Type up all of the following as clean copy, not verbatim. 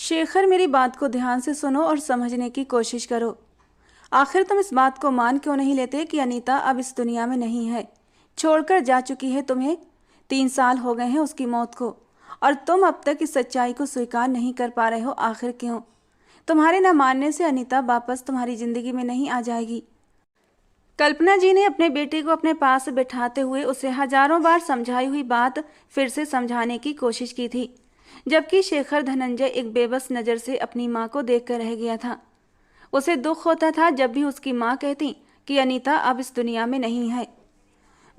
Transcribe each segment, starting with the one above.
शेखर, मेरी बात को ध्यान से सुनो और समझने की कोशिश करो। आखिर तुम इस बात को मान क्यों नहीं लेते कि अनीता अब इस दुनिया में नहीं है, छोड़कर जा चुकी है तुम्हें। 3 साल हो गए हैं उसकी मौत को, और तुम अब तक इस सच्चाई को स्वीकार नहीं कर पा रहे हो। आखिर क्यों? तुम्हारे न मानने से अनीता वापस तुम्हारी जिंदगी में नहीं आ जाएगी। कल्पना जी ने अपने बेटे को अपने पास बिठाते हुए उसे हजारों बार समझाई हुई बात फिर से समझाने की कोशिश की थी, जबकि शेखर धनंजय एक बेबस नज़र से अपनी माँ को देखकर रह गया था। उसे दुख होता था जब भी उसकी माँ कहती कि अनीता अब इस दुनिया में नहीं है।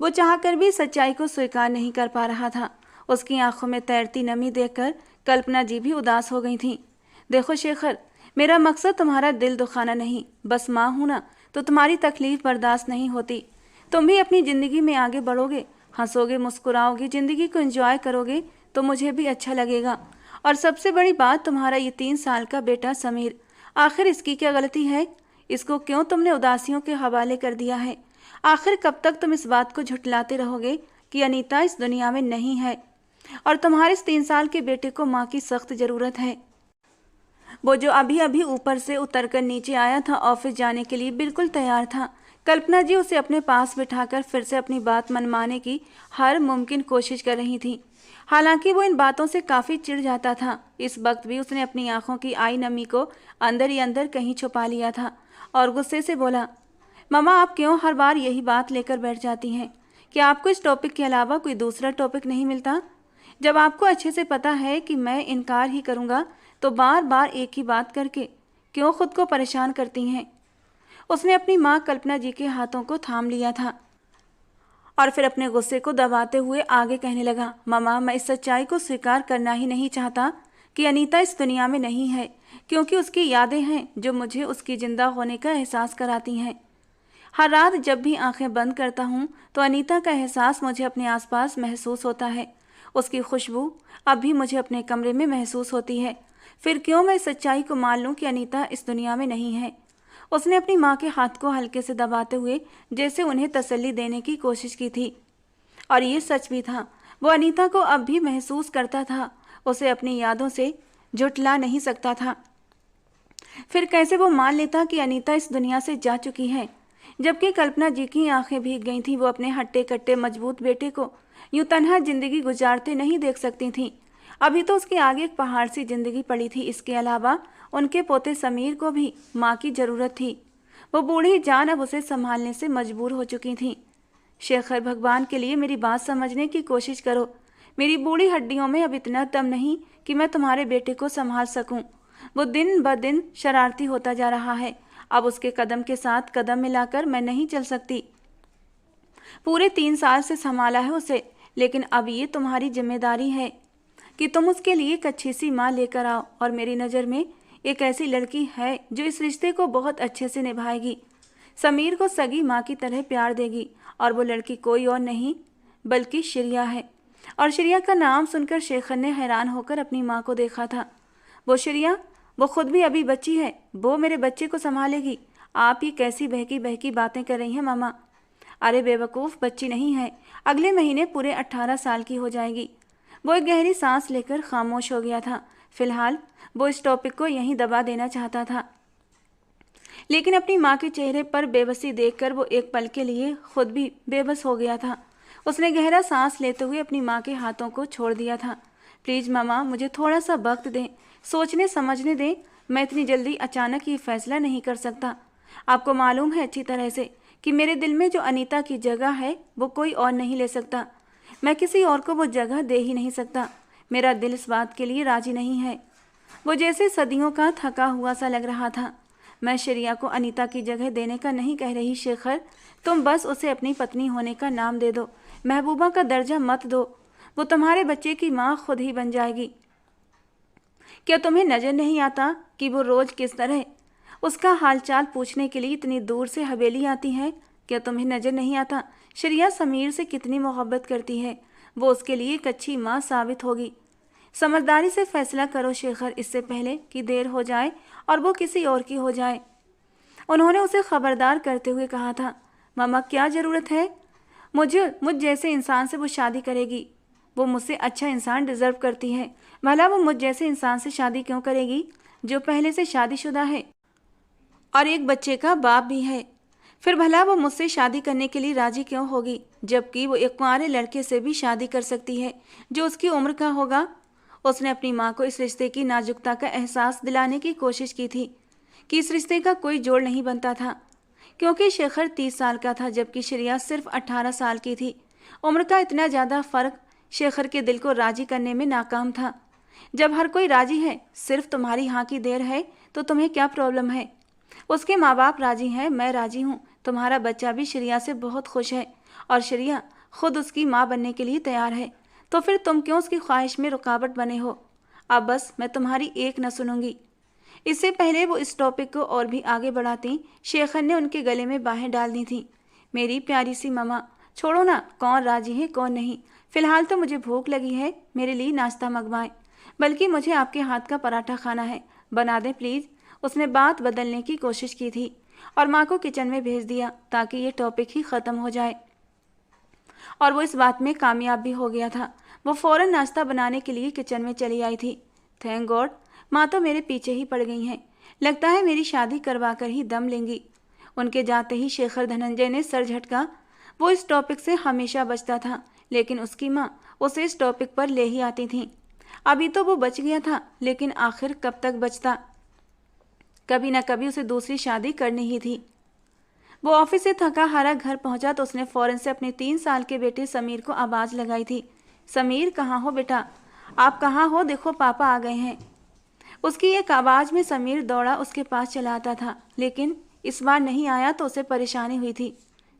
वो चाहकर भी सच्चाई को स्वीकार नहीं कर पा रहा था। उसकी आंखों में तैरती नमी देखकर कल्पना जी भी उदास हो गई थीं। देखो शेखर, मेरा मकसद तुम्हारा दिल दुखाना नहीं, बस माँ हूं ना तो तुम्हारी तकलीफ बर्दाश्त नहीं होती। तुम भी अपनी ज़िंदगी में आगे बढ़ोगे, हंसोगे, मुस्कुराओगे, ज़िंदगी को एंजॉय करोगे तो मुझे भी अच्छा लगेगा। और सबसे बड़ी बात, तुम्हारा ये 3 साल का बेटा समीर, आखिर इसकी क्या गलती है? इसको क्यों तुमने उदासियों के हवाले कर दिया है? आखिर कब तक तुम इस बात को झुठलाते रहोगे कि अनीता इस दुनिया में नहीं है और तुम्हारे इस 3 साल के बेटे को माँ की सख्त ज़रूरत है? वो जो अभी अभी ऊपर से उतरकर नीचे आया था, ऑफिस जाने के लिए बिल्कुल तैयार था। कल्पना जी उसे अपने पास बिठाकर फिर से अपनी बात मनवाने की हर मुमकिन कोशिश कर रही थी। हालांकि वो इन बातों से काफ़ी चिढ़ जाता था। इस वक्त भी उसने अपनी आंखों की आई नमी को अंदर ही अंदर कहीं छुपा लिया था और गुस्से से बोला, ममा आप क्यों हर बार यही बात लेकर बैठ जाती हैं? क्या आपको इस टॉपिक के अलावा कोई दूसरा टॉपिक नहीं मिलता? जब आपको अच्छे से पता है कि मैं इनकार ही करूँगा तो बार बार एक ही बात करके क्यों खुद को परेशान करती हैं? उसने अपनी माँ कल्पना जी के हाथों को थाम लिया था और फिर अपने गुस्से को दबाते हुए आगे कहने लगा, ममा मैं इस सच्चाई को स्वीकार करना ही नहीं चाहता कि अनीता इस दुनिया में नहीं है, क्योंकि उसकी यादें हैं जो मुझे उसकी जिंदा होने का एहसास कराती हैं। हर रात जब भी आंखें बंद करता हूँ तो अनीता का एहसास मुझे अपने आसपास महसूस होता है। उसकी खुशबू अब भी मुझे अपने कमरे में महसूस होती है। फिर क्यों मैं इस सच्चाई को मान लूँ कि अनीता इस दुनिया में नहीं है? उसने अपनी माँ के हाथ को हल्के से दबाते हुए जैसे उन्हें तसल्ली देने की कोशिश की थी। और ये सच भी था, वो अनीता को अब भी महसूस करता था। उसे अपनी यादों से झुठला नहीं सकता था। फिर कैसे वो मान लेता कि अनीता इस दुनिया से जा चुकी है? जबकि कल्पना जी की आंखें भीग गई थीं। वो अपने हट्टे कट्टे मजबूत बेटे को यूं तन्हा जिंदगी गुजारते नहीं देख सकती थीं। अभी तो उसके आगे एक पहाड़ सी जिंदगी पड़ी थी। इसके अलावा उनके पोते समीर को भी माँ की ज़रूरत थी। वो बूढ़ी जान अब उसे संभालने से मजबूर हो चुकी थी। शेखर, भगवान के लिए मेरी बात समझने की कोशिश करो। मेरी बूढ़ी हड्डियों में अब इतना दम नहीं कि मैं तुम्हारे बेटे को संभाल सकूं। वो दिन ब दिन शरारती होता जा रहा है। अब उसके कदम के साथ कदम मिलाकर मैं नहीं चल सकती। पूरे 3 साल से संभाला है उसे, लेकिन अब ये तुम्हारी जिम्मेदारी है कि तुम उसके लिए एक अच्छी सी माँ लेकर आओ। और मेरी नज़र में एक ऐसी लड़की है जो इस रिश्ते को बहुत अच्छे से निभाएगी, समीर को सगी माँ की तरह प्यार देगी। और वो लड़की कोई और नहीं बल्कि श्रेया है। और श्रेया का नाम सुनकर शेखर ने हैरान होकर अपनी माँ को देखा था। वो श्रेया, वो खुद भी अभी बच्ची है, वो मेरे बच्चे को संभालेगी। आप ही कैसी बहकी बहकी बातें कर रही हैं मामा? अरे बेवकूफ़, बच्ची नहीं है, अगले महीने पूरे 18 साल की हो जाएगी। वो एक गहरी सांस लेकर खामोश हो गया था। फिलहाल वो इस टॉपिक को यहीं दबा देना चाहता था, लेकिन अपनी माँ के चेहरे पर बेबसी देखकर वो एक पल के लिए खुद भी बेबस हो गया था। उसने गहरा सांस लेते हुए अपनी माँ के हाथों को छोड़ दिया था। प्लीज़ मामा, मुझे थोड़ा सा वक्त दें, सोचने समझने दें। मैं इतनी जल्दी अचानक ये फैसला नहीं कर सकता। आपको मालूम है अच्छी तरह से कि मेरे दिल में जो अनीता की जगह है वो कोई और नहीं ले सकता। मैं किसी और को वो जगह दे ही नहीं सकता। मेरा दिल इस बात के लिए राजी नहीं है। वो जैसे सदियों का थका हुआ सा लग रहा था। मैं श्रेया को अनीता की जगह देने का नहीं कह रही शेखर, तुम बस उसे अपनी पत्नी होने का नाम दे दो, महबूबा का दर्जा मत दो। वो तुम्हारे बच्चे की माँ खुद ही बन जाएगी। क्या तुम्हें नज़र नहीं आता कि वो रोज़ किस तरह उसका हालचाल पूछने के लिए इतनी दूर से हवेली आती है? क्या तुम्हें नज़र नहीं आता श्रेया समीर से कितनी मोहब्बत करती है? वो उसके लिए एक अच्छी माँ साबित होगी। समझदारी से फैसला करो शेखर, इससे पहले कि देर हो जाए और वो किसी और की हो जाए। उन्होंने उसे खबरदार करते हुए कहा था। मामा, क्या ज़रूरत है? मुझ जैसे इंसान से वो शादी करेगी? वो मुझसे अच्छा इंसान डिजर्व करती है। भला वो मुझ जैसे इंसान से शादी क्यों करेगी जो पहले से शादीशुदा है और एक बच्चे का बाप भी है? फिर भला वो मुझसे शादी करने के लिए राजी क्यों होगी, जबकि वो एक कुंवारे लड़के से भी शादी कर सकती है जो उसकी उम्र का होगा? उसने अपनी माँ को इस रिश्ते की नाजुकता का एहसास दिलाने की कोशिश की थी कि इस रिश्ते का कोई जोड़ नहीं बनता था, क्योंकि शेखर 30 साल का था जबकि श्रेया सिर्फ 18 साल की थी। उम्र का इतना ज़्यादा फर्क शेखर के दिल को राजी करने में नाकाम था। जब हर कोई राजी है, सिर्फ तुम्हारी हाँ की देर है, तो तुम्हें क्या प्रॉब्लम है? उसके माँ बाप राजी हैं, मैं राजी हूँ, तुम्हारा बच्चा भी श्रेया से बहुत खुश है और श्रेया खुद उसकी माँ बनने के लिए तैयार है, तो फिर तुम क्यों उसकी ख्वाहिश में रुकावट बने हो? अब बस मैं तुम्हारी एक न सुनूंगी। इससे पहले वो इस टॉपिक को और भी आगे बढ़ाती, शेखर ने उनके गले में बाहें डाल दी थी। मेरी प्यारी सी ममा, छोड़ो ना, कौन राजी है कौन नहीं। फिलहाल तो मुझे भूख लगी है, मेरे लिए नाश्ता मंगवाएं, बल्कि मुझे आपके हाथ का पराठा खाना है, बना दें प्लीज़। उसने बात बदलने की कोशिश की थी और माँ को किचन में भेज दिया ताकि ये टॉपिक ही ख़त्म हो जाए, और वो इस बात में कामयाब भी हो गया था। वो फ़ौरन नाश्ता बनाने के लिए किचन में चली आई थी। थैंक गॉड, माँ तो मेरे पीछे ही पड़ गई हैं, लगता है मेरी शादी करवा कर ही दम लेंगी। उनके जाते ही शेखर धनंजय ने सर झटका। वो इस टॉपिक से हमेशा बचता था, लेकिन उसकी माँ उसे इस टॉपिक पर ले ही आती थी। अभी तो वो बच गया था, लेकिन आखिर कब तक बचता? कभी न कभी उसे दूसरी शादी करनी ही थी। वो ऑफिस से थका हारा घर पहुंचा तो उसने फौरन से अपने 3 साल के बेटे समीर को आवाज़ लगाई थी। समीर, कहाँ हो बेटा? आप कहाँ हो? देखो पापा आ गए हैं। उसकी एक आवाज़ में समीर दौड़ा उसके पास चला आता था, लेकिन इस बार नहीं आया तो उसे परेशानी हुई थी।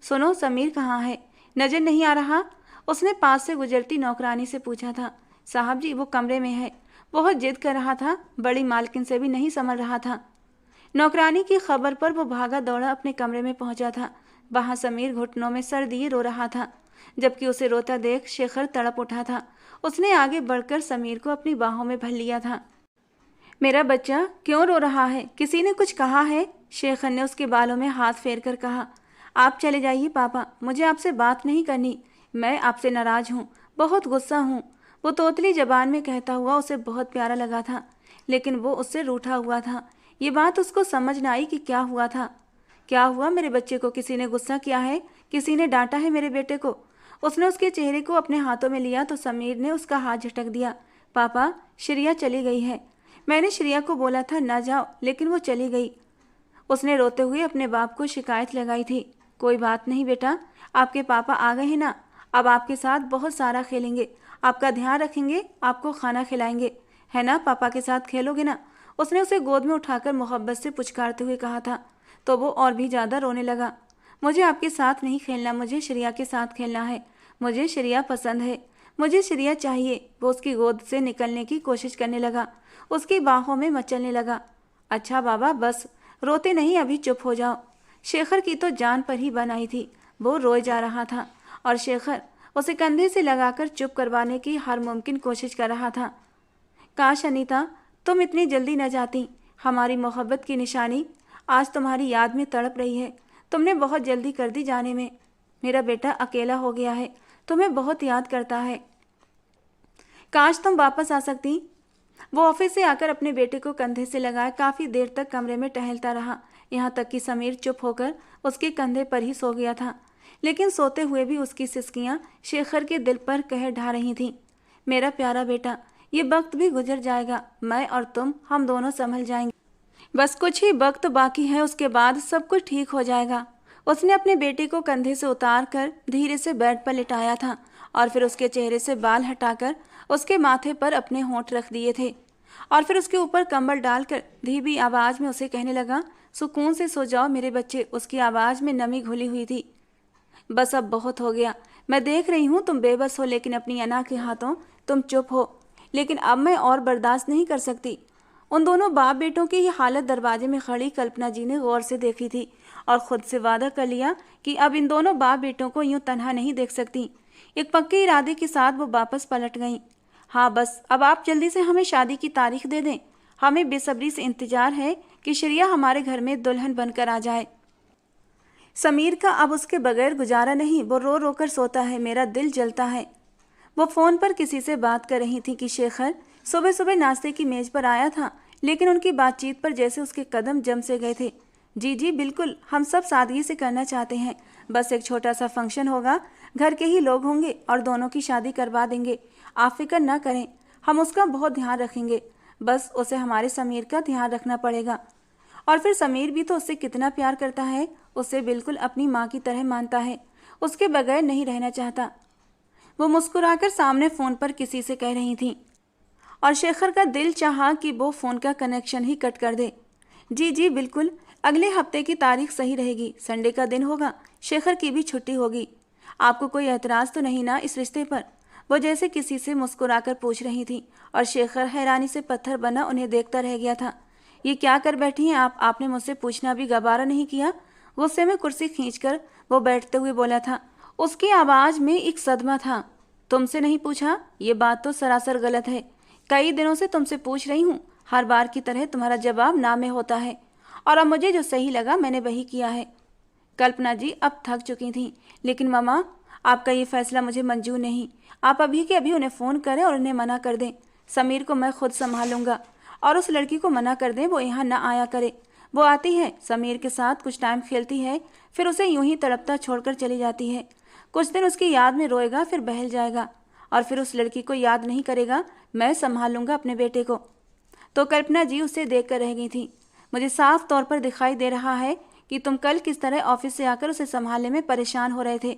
सुनो, समीर कहाँ है? नज़र नहीं आ रहा? उसने पास से गुजरती नौकरानी से पूछा था। साहब जी, वो कमरे में है, बहुत जिद कर रहा था, बड़ी मालकिन से भी नहीं संभल रहा था। नौकरानी की खबर पर वो भागा दौड़ा अपने कमरे में पहुंचा था। वहां समीर घुटनों में सर दिए रो रहा था, जबकि उसे रोता देख शेखर तड़प उठा था। उसने आगे बढ़कर समीर को अपनी बाहों में भर लिया था। मेरा बच्चा क्यों रो रहा है? किसी ने कुछ कहा है? शेखर ने उसके बालों में हाथ फेर कर कहा। आप चले जाइए पापा, मुझे आपसे बात नहीं करनी, मैं आपसे नाराज हूँ, बहुत गुस्सा हूँ। वो तोतली जबान में कहता हुआ उसे बहुत प्यारा लगा था, लेकिन वो उससे रूठा हुआ था। ये बात उसको समझ न आई कि क्या हुआ था। क्या हुआ मेरे बच्चे को? किसी ने गुस्सा किया है? किसी ने डांटा है मेरे बेटे को? उसने उसके चेहरे को अपने हाथों में लिया तो समीर ने उसका हाथ झटक दिया। पापा, श्रेया चली गई है, मैंने श्रेया को बोला था ना जाओ, लेकिन वो चली गई। उसने रोते हुए अपने बाप को शिकायत लगाई थी। कोई बात नहीं बेटा, आपके पापा आ गए हैं ना, अब आपके साथ बहुत सारा खेलेंगे, आपका ध्यान रखेंगे, आपको खाना खिलाएंगे, है ना? पापा के साथ खेलोगे ना? उसने उसे गोद में उठाकर मोहब्बत से पुचकारते हुए कहा था, तो वो और भी ज़्यादा रोने लगा। मुझे आपके साथ नहीं खेलना, मुझे श्रेया के साथ खेलना है, मुझे श्रेया पसंद है, मुझे श्रेया चाहिए। वो उसकी गोद से निकलने की कोशिश करने लगा, उसकी बाहों में मचलने लगा। अच्छा बाबा, बस रोते नहीं, अभी चुप हो जाओ। शेखर की तो जान पर ही बनाई थी, वो रोए जा रहा था और शेखर उसे कंधे से लगाकर चुप करवाने की हर मुमकिन कोशिश कर रहा था। काश अनीता, तुम इतनी जल्दी न जाती, हमारी मोहब्बत की निशानी आज तुम्हारी याद में तड़प रही है, तुमने बहुत जल्दी कर दी जाने में। मेरा बेटा अकेला हो गया है, तुम्हें बहुत याद करता है, काश तुम वापस आ सकती। वो ऑफिस से आकर अपने बेटे को कंधे से लगाए काफ़ी देर तक कमरे में टहलता रहा, यहाँ तक कि समीर चुप होकर उसके कंधे पर ही सो गया था। लेकिन सोते हुए भी उसकी सिसकियाँ शेखर के दिल पर कहर ढा रही थीं। मेरा प्यारा बेटा, ये वक्त भी गुजर जाएगा, मैं और तुम, हम दोनों संभल जाएंगे, बस कुछ ही वक्त बाकी है, उसके बाद सब कुछ ठीक हो जाएगा। उसने अपने बेटे को कंधे से उतार कर धीरे से बेड पर लिटाया था और फिर उसके चेहरे से बाल हटाकर उसके माथे पर अपने होंठ रख दिए थे और फिर उसके ऊपर कंबल डालकर धीमी आवाज़ में उसे कहने लगा, सुकून से सो जाओ मेरे बच्चे। उसकी आवाज़ में नमी घुली हुई थी। बस अब बहुत हो गया, मैं देख रही हूँ तुम बेबस हो, लेकिन अपनी अना के हाथों तुम चुप हो, लेकिन अब मैं और बर्दाश्त नहीं कर सकती। उन दोनों बाप बेटों की ये हालत दरवाजे में खड़ी कल्पना जी ने गौर से देखी थी और ख़ुद से वादा कर लिया कि अब इन दोनों बाप बेटों को यूं तन्हा नहीं देख सकती। एक पक्के इरादे के साथ वो वापस पलट गईं। हाँ बस, अब आप जल्दी से हमें शादी की तारीख दे दें, हमें बेसब्री से इंतज़ार है कि श्रेया हमारे घर में दुल्हन बनकर आ जाए। समीर का अब उसके बगैर गुजारा नहीं, वो रो रो कर सोता है, मेरा दिल जलता है। वो फ़ोन पर किसी से बात कर रही थी कि शेखर सुबह सुबह नाश्ते की मेज़ पर आया था, लेकिन उनकी बातचीत पर जैसे उसके कदम जम से गए थे। जी जी बिल्कुल, हम सब सादगी से करना चाहते हैं। बस एक छोटा सा फंक्शन होगा, घर के ही लोग होंगे और दोनों की शादी करवा देंगे। आप फिक्र ना करें, हम उसका बहुत ध्यान रखेंगे। बस उसे हमारे समीर का ध्यान रखना पड़ेगा। और फिर समीर भी तो उससे कितना प्यार करता है, उसे बिल्कुल अपनी माँ की तरह मानता है, उसके बगैर नहीं रहना चाहता। वो मुस्कुराकर सामने फ़ोन पर किसी से कह रही थी और शेखर का दिल चाहा कि वो फ़ोन का कनेक्शन ही कट कर दे। जी जी बिल्कुल, अगले हफ्ते की तारीख सही रहेगी, संडे का दिन होगा, शेखर की भी छुट्टी होगी। आपको कोई एतराज़ तो नहीं ना इस रिश्ते पर? वो जैसे किसी से मुस्कुराकर पूछ रही थी और शेखर हैरानी से पत्थर बना उन्हें देखता रह गया था। ये क्या कर बैठी हैं आप? आपने मुझसे पूछना भी गवारा नहीं किया? गुस्से में कुर्सी खींचकर वो बैठते हुए बोला था। उसकी आवाज़ में एक सदमा था। तुमसे नहीं पूछा? ये बात तो सरासर गलत है। कई दिनों से तुमसे पूछ रही हूँ, हर बार की तरह तुम्हारा जवाब ना में होता है, और अब मुझे जो सही लगा मैंने वही किया है। कल्पना जी अब थक चुकी थीं। लेकिन मामा, आपका ये फैसला मुझे मंजूर नहीं। आप अभी के अभी उन्हें फ़ोन करें और उन्हें मना कर दें। समीर को मैं खुद संभालूंगा, और उस लड़की को मना कर दें वो यहाँ ना आया करे। वो आती है, समीर के साथ कुछ टाइम खेलती है, फिर उसे यूं ही तड़पता छोड़कर चली जाती है। कुछ दिन उसकी याद में रोएगा, फिर बहल जाएगा, और फिर उस लड़की को याद नहीं करेगा। मैं संभाल लूंगा अपने बेटे को। तो कल्पना जी उसे देख कर रह गई थी। मुझे साफ तौर पर दिखाई दे रहा है कि तुम कल किस तरह ऑफिस से आकर उसे संभालने में परेशान हो रहे थे,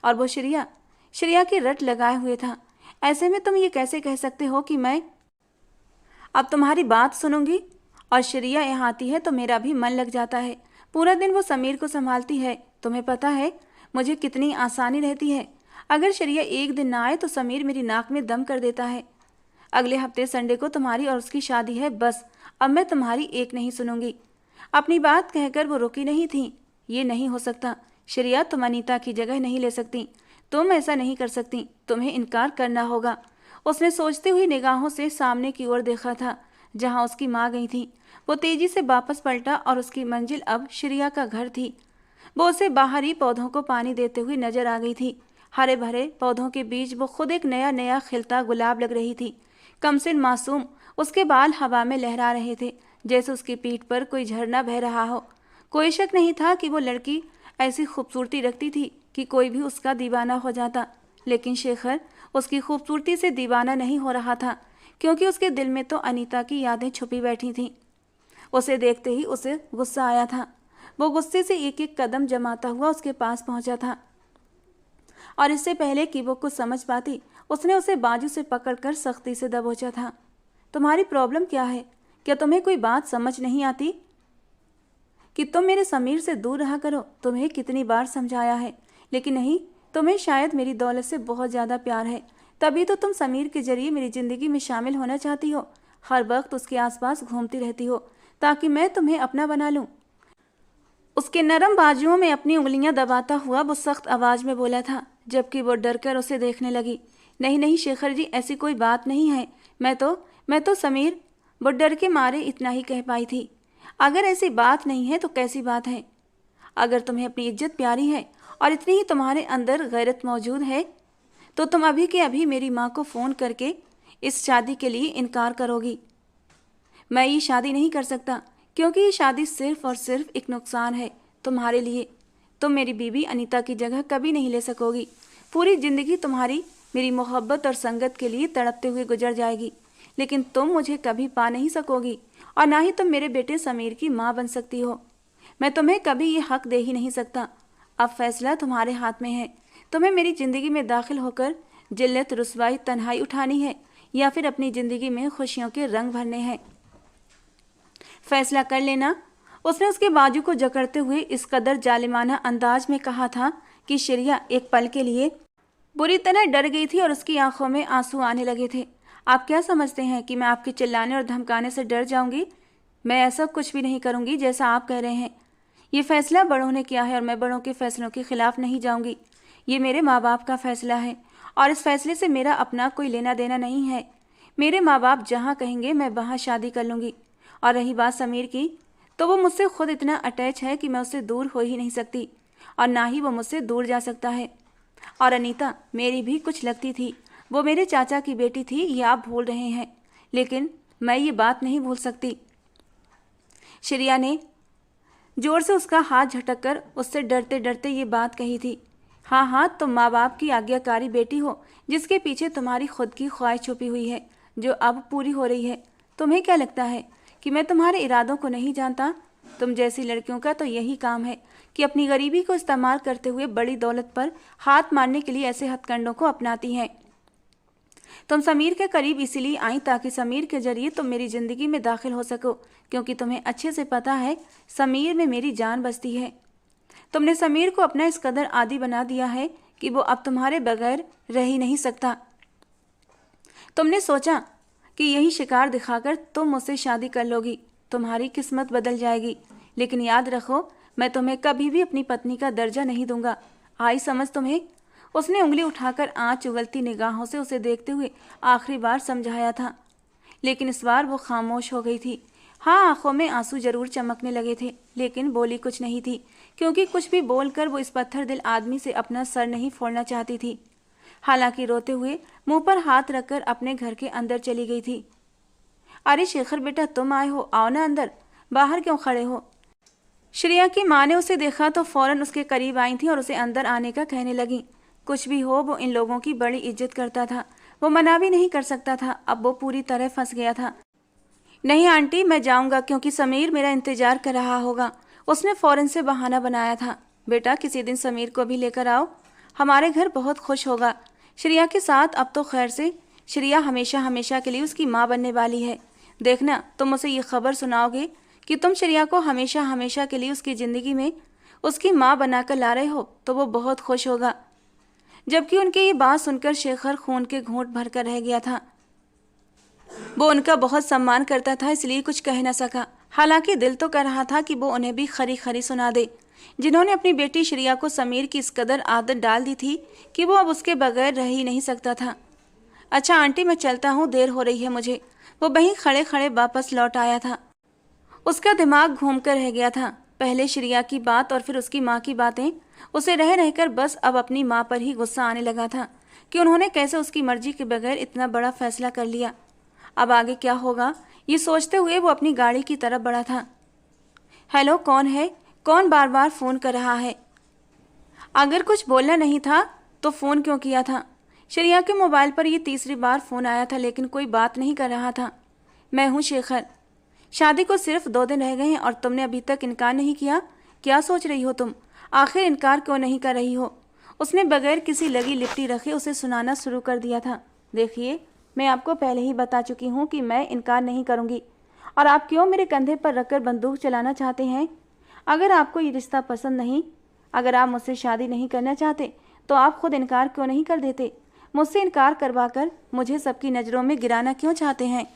और वो श्रेया श्रेया की रट लगाए हुए था। ऐसे में तुम ये कैसे कह सकते हो कि मैं अब तुम्हारी बात सुनूंगी? और श्रेया यहाँ आती है तो मेरा भी मन लग जाता है। पूरा दिन वो समीर को संभालती है। तुम्हें पता है मुझे कितनी आसानी रहती है। अगर श्रेया एक दिन ना आए तो समीर मेरी नाक में दम कर देता है। अगले हफ्ते संडे को तुम्हारी और उसकी शादी है। बस अब मैं तुम्हारी एक नहीं सुनूंगी। अपनी बात कहकर वो रुकी नहीं थी। ये नहीं हो सकता श्रेया, तुम अनीता की जगह नहीं ले सकती। तुम ऐसा नहीं कर सकती, तुम्हें इनकार करना होगा। उसने सोचते हुई निगाहों से सामने की ओर देखा था जहां उसकी माँ गई थी। वो तेजी से वापस पलटा और उसकी मंजिल अब श्रेया का घर थी। वो उसे बाहरी पौधों को पानी देते हुए नजर आ गई थी। हरे भरे पौधों के बीच वो खुद एक नया नया खिलता गुलाब लग रही थी। कमसिन मासूम, उसके बाल हवा में लहरा रहे थे जैसे उसकी पीठ पर कोई झरना बह रहा हो। कोई शक नहीं था कि वो लड़की ऐसी खूबसूरती रखती थी कि कोई भी उसका दीवाना हो जाता। लेकिन शेखर उसकी खूबसूरती से दीवाना नहीं हो रहा था, क्योंकि उसके दिल में तो अनीता की यादें छुपी बैठी थीं। उसे देखते ही उसे गुस्सा आया था। वो गुस्से से एक एक कदम जमाता हुआ उसके पास पहुंचा था, और इससे पहले कि वो कुछ समझ पाती उसने उसे बाजू से पकड़कर सख्ती से दबोचा था। तुम्हारी प्रॉब्लम क्या है? क्या तुम्हें कोई बात समझ नहीं आती कि तुम मेरे समीर से दूर रहा करो? तुम्हें कितनी बार समझाया है, लेकिन नहीं, तुम्हें शायद मेरी दौलत से बहुत ज़्यादा प्यार है, तभी तो तुम समीर के जरिए मेरी ज़िंदगी में शामिल होना चाहती हो। हर वक्त उसके आसपास घूमती रहती हो ताकि मैं तुम्हें अपना बना लूँ। उसके नरम बाजुओं में अपनी उंगलियां दबाता हुआ वो सख्त आवाज़ में बोला था, जबकि वो डरकर उसे देखने लगी। नहीं नहीं शेखर जी, ऐसी कोई बात नहीं है। मैं तो समीर, वो डर के मारे इतना ही कह पाई थी। अगर ऐसी बात नहीं है तो कैसी बात है? अगर तुम्हें अपनी इज्जत प्यारी है और इतनी ही तुम्हारे अंदर गैरत मौजूद है, तो तुम अभी के अभी मेरी माँ को फ़ोन करके इस शादी के लिए इनकार करोगी। मैं ये शादी नहीं कर सकता, क्योंकि ये शादी सिर्फ और सिर्फ एक नुकसान है तुम्हारे लिए। तुम मेरी बीवी अनीता की जगह कभी नहीं ले सकोगी। पूरी ज़िंदगी तुम्हारी मेरी मोहब्बत और संगत के लिए तड़पते हुए गुजर जाएगी, लेकिन तुम मुझे कभी पा नहीं सकोगी, और ना ही तुम मेरे बेटे समीर की माँ बन सकती हो। मैं तुम्हें कभी ये हक दे ही नहीं सकता। अब फैसला तुम्हारे हाथ में है। तुम्हें मेरी ज़िंदगी में दाखिल होकर जिल्लत, रुसवाई, तन्हाई उठानी है, या फिर अपनी ज़िंदगी में खुशियों के रंग भरने हैं। फैसला कर लेना। उसने उसके बाजू को जकड़ते हुए इस कदर जालिमाना अंदाज में कहा था कि श्रेया एक पल के लिए बुरी तरह डर गई थी और उसकी आंखों में आंसू आने लगे थे। आप क्या समझते हैं कि मैं आपके चिल्लाने और धमकाने से डर जाऊंगी? मैं ऐसा कुछ भी नहीं करूंगी जैसा आप कह रहे हैं। ये फैसला बड़ों ने किया है और मैं बड़ों के फैसलों के खिलाफ नहीं जाऊंगी। ये मेरे माँ बाप का फैसला है और इस फैसले से मेरा अपना कोई लेना देना नहीं है। मेरे माँ बाप जहाँ कहेंगे मैं वहाँ शादी कर लूँगी। और रही बात समीर की, तो वो मुझसे खुद इतना अटैच है कि मैं उससे दूर हो ही नहीं सकती, और ना ही वो मुझसे दूर जा सकता है। और अनीता मेरी भी कुछ लगती थी, वो मेरे चाचा की बेटी थी, ये आप भूल रहे हैं, लेकिन मैं ये बात नहीं भूल सकती। श्रेया ने जोर से उसका हाथ झटककर उससे डरते डरते ये बात कही थी। हाँ हाँ, तुम माँ बाप की आज्ञाकारी बेटी हो, जिसके पीछे तुम्हारी खुद की ख्वाहिश छुपी हुई है, जो अब पूरी हो रही है। तुम्हें क्या लगता है कि मैं तुम्हारे इरादों को नहीं जानता? तुम जैसी लड़कियों का तो यही काम है कि अपनी गरीबी को इस्तेमाल करते हुए बड़ी दौलत पर हाथ मारने के लिए ऐसे हथकंडों को अपनाती हैं। तुम समीर के करीब इसीलिए आई ताकि समीर के जरिए तुम मेरी ज़िंदगी में दाखिल हो सको, क्योंकि तुम्हें अच्छे से पता है समीर में मेरी जान बसती है। तुमने समीर को अपना इस कदर आदी बना दिया है कि वो अब तुम्हारे बगैर रह ही नहीं सकता। तुमने सोचा कि यही शिकार दिखाकर तुम मुझसे शादी कर लोगी, तुम्हारी किस्मत बदल जाएगी, लेकिन याद रखो, मैं तुम्हें कभी भी अपनी पत्नी का दर्जा नहीं दूंगा। आई समझ तुम्हें? उसने उंगली उठाकर आँच उगलती निगाहों से उसे देखते हुए आखिरी बार समझाया था, लेकिन इस बार वो खामोश हो गई थी। हाँ, आंखों में आंसू जरूर चमकने लगे थे, लेकिन बोली कुछ नहीं थी, क्योंकि कुछ भी बोलकर वो इस पत्थर दिल आदमी से अपना सर नहीं फोड़ना चाहती थी। हालांकि रोते हुए मुंह पर हाथ रखकर अपने घर के अंदर चली गई थी। अरे शेखर बेटा, तुम आए हो, आओ ना अंदर, बाहर क्यों खड़े हो? श्रेया की माँ ने उसे देखा तो फौरन उसके करीब आई थी और उसे अंदर आने का कहने लगी। कुछ भी हो, वो इन लोगों की बड़ी इज्जत करता था, वो मना भी नहीं कर सकता था। अब वो पूरी तरह फंस गया था। नहीं आंटी, मैं जाऊंगा, क्योंकि समीर मेरा इंतजार कर रहा होगा, उसने फौरन से बहाना बनाया था। बेटा, किसी दिन समीर को भी लेकर आओ, हमारे घर बहुत खुश होगा श्रेया के साथ। अब तो खैर से श्रेया हमेशा हमेशा के लिए उसकी माँ बनने वाली है। देखना, तुम उसे ये खबर सुनाओगे कि तुम श्रेया को हमेशा हमेशा के लिए उसकी ज़िंदगी में उसकी माँ बनाकर ला रहे हो, तो वो बहुत खुश होगा। जबकि उनकी ये बात सुनकर शेखर खून के घूंट भरकर रह गया था। वो उनका बहुत सम्मान करता था, इसलिए कुछ कह न सका। हालांकि दिल तो कर रहा था कि वो उन्हें भी खरी खरी सुना दे, जिन्होंने अपनी बेटी श्रेया को समीर की इस कदर आदत डाल दी थी कि वो अब उसके बगैर रह ही नहीं सकता था। अच्छा आंटी, मैं चलता हूँ, देर हो रही है मुझे। वो वहीं खड़े खड़े वापस लौट आया था। उसका दिमाग घूम कर रह गया था। पहले श्रेया की बात और फिर उसकी माँ की बातें। उसे रह रहकर बस अब अपनी माँ पर ही गुस्सा आने लगा था कि उन्होंने कैसे उसकी मर्जी के बगैर इतना बड़ा फैसला कर लिया। अब आगे क्या होगा, ये सोचते हुए वो अपनी गाड़ी की तरफ बढ़ा था। हेलो, कौन है? कौन बार बार फ़ोन कर रहा है? अगर कुछ बोलना नहीं था तो फ़ोन क्यों किया था? श्रेया के मोबाइल पर ये तीसरी बार फ़ोन आया था, लेकिन कोई बात नहीं कर रहा था। मैं हूँ शेखर। शादी को सिर्फ 2 दिन रह गए हैं और तुमने अभी तक इनकार नहीं किया। क्या सोच रही हो तुम? आखिर इनकार क्यों नहीं कर रही हो? उसने बगैर किसी लगी लिपटी रखे उसे सुनाना शुरू कर दिया था। देखिए, मैं आपको पहले ही बता चुकी हूँ कि मैं इनकार नहीं करूँगी, और आप क्यों मेरे कंधे पर रखकर बंदूक चलाना चाहते हैं? अगर आपको ये रिश्ता पसंद नहीं, अगर आप मुझसे शादी नहीं करना चाहते, तो आप खुद इनकार क्यों नहीं कर देते? मुझसे इनकार करवाकर मुझे सबकी नज़रों में गिराना क्यों चाहते हैं?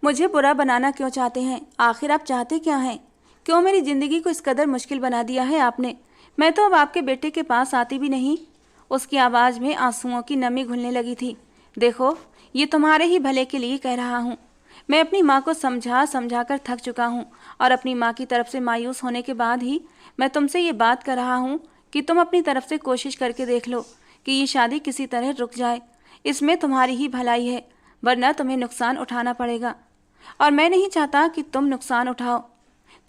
मुझे बुरा बनाना क्यों चाहते हैं? आखिर आप चाहते क्या हैं? क्यों मेरी ज़िंदगी को इस कदर मुश्किल बना दिया है आपने? मैं तो अब आपके बेटे के पास आती भी नहीं। उसकी आवाज़ में आंसुओं की नमी घुलने लगी थी। देखो, ये तुम्हारे ही भले के लिए कह रहा हूँ। मैं अपनी माँ को समझा समझा कर थक चुका हूँ, और अपनी माँ की तरफ से मायूस होने के बाद ही मैं तुमसे ये बात कर रहा हूँ कि तुम अपनी तरफ से कोशिश करके देख लो कि ये शादी किसी तरह रुक जाए। इसमें तुम्हारी ही भलाई है, वरना तुम्हें नुकसान उठाना पड़ेगा, और मैं नहीं चाहता कि तुम नुकसान उठाओ।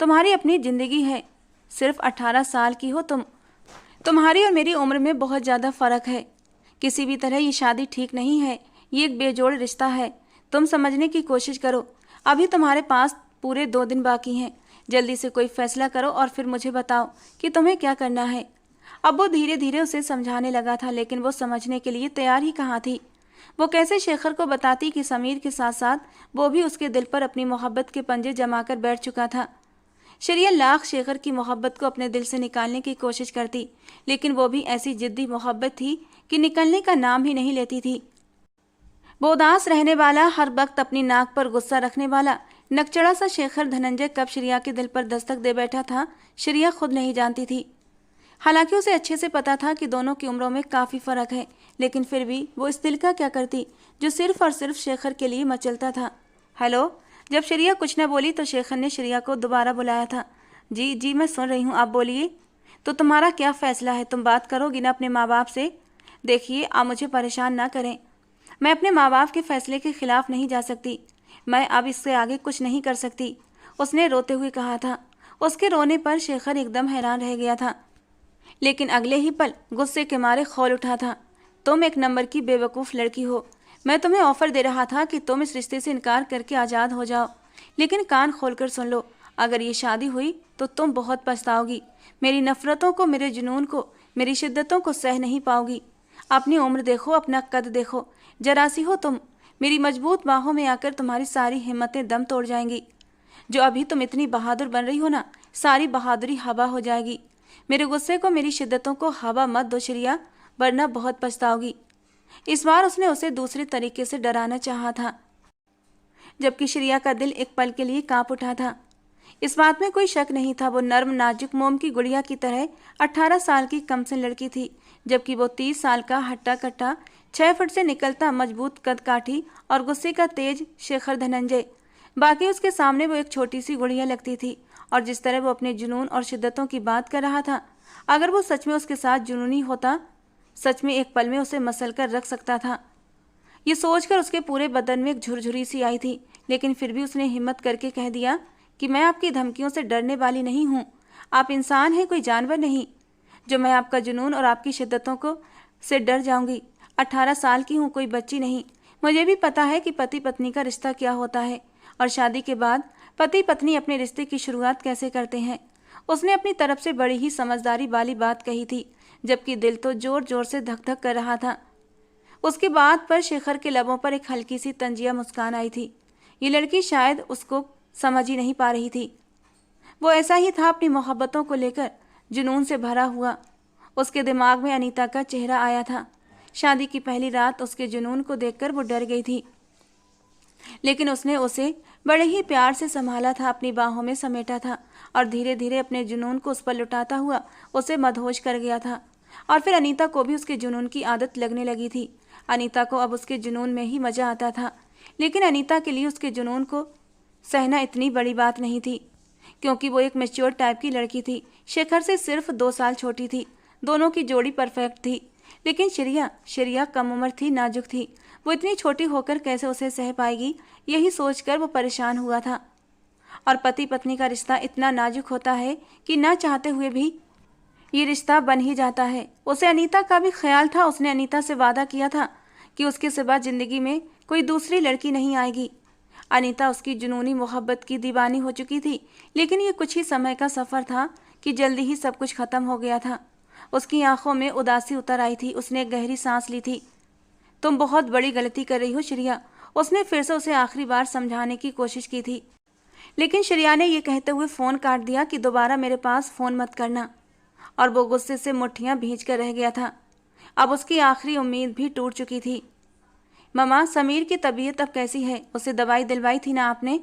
तुम्हारी अपनी ज़िंदगी है। सिर्फ 18 साल की हो तुम। तुम्हारी और मेरी उम्र में बहुत ज़्यादा फ़र्क है। किसी भी तरह ये शादी ठीक नहीं है। ये एक बेजोड़ रिश्ता है। तुम समझने की कोशिश करो। अभी तुम्हारे पास पूरे 2 दिन बाकी हैं। जल्दी से कोई फैसला करो और फिर मुझे बताओ कि तुम्हें क्या करना है। अब वो धीरे धीरे उसे समझाने लगा था, लेकिन वो समझने के लिए तैयार ही कहाँ थी। वो कैसे शेखर को बताती कि समीर के साथ साथ वो भी उसके दिल पर अपनी मोहब्बत के पंजे जमाकर बैठ चुका था। श्रेया लाख शेखर की मोहब्बत को अपने दिल से निकालने की कोशिश करती, लेकिन वो भी ऐसी जिद्दी मोहब्बत थी कि निकलने का नाम ही नहीं लेती थी। वो उदास रहने वाला, हर वक्त अपनी नाक पर गुस्सा रखने वाला नकचड़ा सा शेखर धनंजय कब श्रेया के दिल पर दस्तक दे बैठा था, श्रेया खुद नहीं जानती थी। हालांकि उसे अच्छे से पता था कि दोनों की उम्रों में काफ़ी फ़र्क है, लेकिन फिर भी वो इस दिल का क्या करती जो सिर्फ और सिर्फ शेखर के लिए मचलता था। हेलो। जब श्रेया कुछ न बोली तो शेखर ने श्रेया को दोबारा बुलाया था। जी जी, मैं सुन रही हूँ, आप बोलिए। तो तुम्हारा क्या फ़ैसला है? तुम बात करोगी ना अपने माँ बाप से? देखिए, आप मुझे परेशान ना करें। मैं अपने माँ बाप के फैसले के खिलाफ नहीं जा सकती। मैं अब इससे आगे कुछ नहीं कर सकती, उसने रोते हुए कहा था। उसके रोने पर शेखर एकदम हैरान रह गया था, लेकिन अगले ही पल गुस्से के मारे खौल उठा था। तुम एक नंबर की बेवकूफ़ लड़की हो। मैं तुम्हें ऑफर दे रहा था कि तुम इस रिश्ते से इनकार करके आज़ाद हो जाओ, लेकिन कान खोलकर सुन लो, अगर ये शादी हुई तो तुम बहुत पछताओगी। मेरी नफ़रतों को, मेरे जुनून को, मेरी शिद्दतों को सह नहीं पाओगी। अपनी उम्र देखो, अपना कद देखो, जरा सी हो तुम। मेरी मजबूत बाहों में आकर तुम्हारी सारी हिम्मतें दम तोड़ जाएंगी। जो अभी तुम इतनी बहादुर बन रही हो ना, सारी बहादुरी हवा हो जाएगी। मेरे गुस्से को, मेरी शिद्दतों को हवा मत दो श्रिया, वरना बहुत पछताओगी। इस बार उसने उसे दूसरे तरीके से डराना चाहा था, जबकि श्रिया का दिल एक पल के लिए कांप उठा था। इस बात में कोई शक नहीं था, वो नर्म नाजुक मोम की गुड़िया की तरह 18 साल की कमसिन लड़की थी, जबकि वो 30 साल का हट्टा कट्टा, 6 फुट से निकलता मजबूत कद काठी और गुस्से का तेज शेखर धनंजय। बाकी उसके सामने वो एक छोटी सी गुड़िया लगती थी। और जिस तरह वो अपने जुनून और शिद्दतों की बात कर रहा था, अगर वो सच में उसके साथ जुनूनी होता, सच में एक पल में उसे मसल कर रख सकता था। ये सोचकर उसके पूरे बदन में एक झुरझुरी सी आई थी, लेकिन फिर भी उसने हिम्मत करके कह दिया कि मैं आपकी धमकियों से डरने वाली नहीं हूँ। आप इंसान हैं, कोई जानवर नहीं, जो मैं आपका जुनून और आपकी शिद्दतों को से डर जाऊंगी। 18 साल की हूँ, कोई बच्ची नहीं। मुझे भी पता है कि पति पत्नी का रिश्ता क्या होता है और शादी के बाद पति पत्नी अपने रिश्ते की शुरुआत कैसे करते हैं। उसने अपनी तरफ से बड़ी ही समझदारी वाली बात कही थी, जबकि दिल तो जोर जोर से धक धक कर रहा था। उसकी बात पर शेखर के लबों पर एक हल्की सी तंजिया मुस्कान आई थी। ये लड़की शायद उसको समझ ही नहीं पा रही थी। वो ऐसा ही था, अपनी मोहब्बतों को लेकर जुनून से भरा हुआ। उसके दिमाग में अनीता का चेहरा आया था। शादी की पहली रात उसके जुनून को देखकर वो डर गई थी, लेकिन उसने उसे बड़े ही प्यार से संभाला था, अपनी बाहों में समेटा था और धीरे धीरे अपने जुनून को उस पर लुटाता हुआ उसे मदहोश कर गया था। और फिर अनीता को भी उसके जुनून की आदत लगने लगी थी। अनीता को अब उसके जुनून में ही मज़ा आता था, लेकिन अनीता के लिए उसके जुनून को सहना इतनी बड़ी बात नहीं थी, क्योंकि वो एक मैच्योर टाइप की लड़की थी। शेखर से सिर्फ 2 साल छोटी थी। दोनों की जोड़ी परफेक्ट थी, लेकिन श्रिया कम उम्र थी, नाजुक थी। वो इतनी छोटी होकर कैसे उसे सह पाएगी, यही सोचकर वो परेशान हुआ था। और पति पत्नी का रिश्ता इतना नाजुक होता है कि ना चाहते हुए भी ये रिश्ता बन ही जाता है। उसे अनीता का भी ख्याल था। उसने अनीता से वादा किया था कि उसके सिवा जिंदगी में कोई दूसरी लड़की नहीं आएगी। अनीता उसकी जुनूनी मोहब्बत की दीवानी हो चुकी थी, लेकिन ये कुछ ही समय का सफ़र था कि जल्दी ही सब कुछ ख़त्म हो गया था। उसकी आंखों में उदासी उतर आई थी। उसने एक गहरी सांस ली थी। तुम बहुत बड़ी गलती कर रही हो श्रिया, उसने फिर से उसे आखिरी बार समझाने की कोशिश की थी, लेकिन श्रिया ने यह कहते हुए फ़ोन काट दिया कि दोबारा मेरे पास फ़ोन मत करना। और वो गुस्से से मुट्ठियां भींच कर रह गया था। अब उसकी आखिरी उम्मीद भी टूट चुकी थी। ममा, समीर की तबीयत अब कैसी है? उसे दवाई दिलवाई थी ना आपने?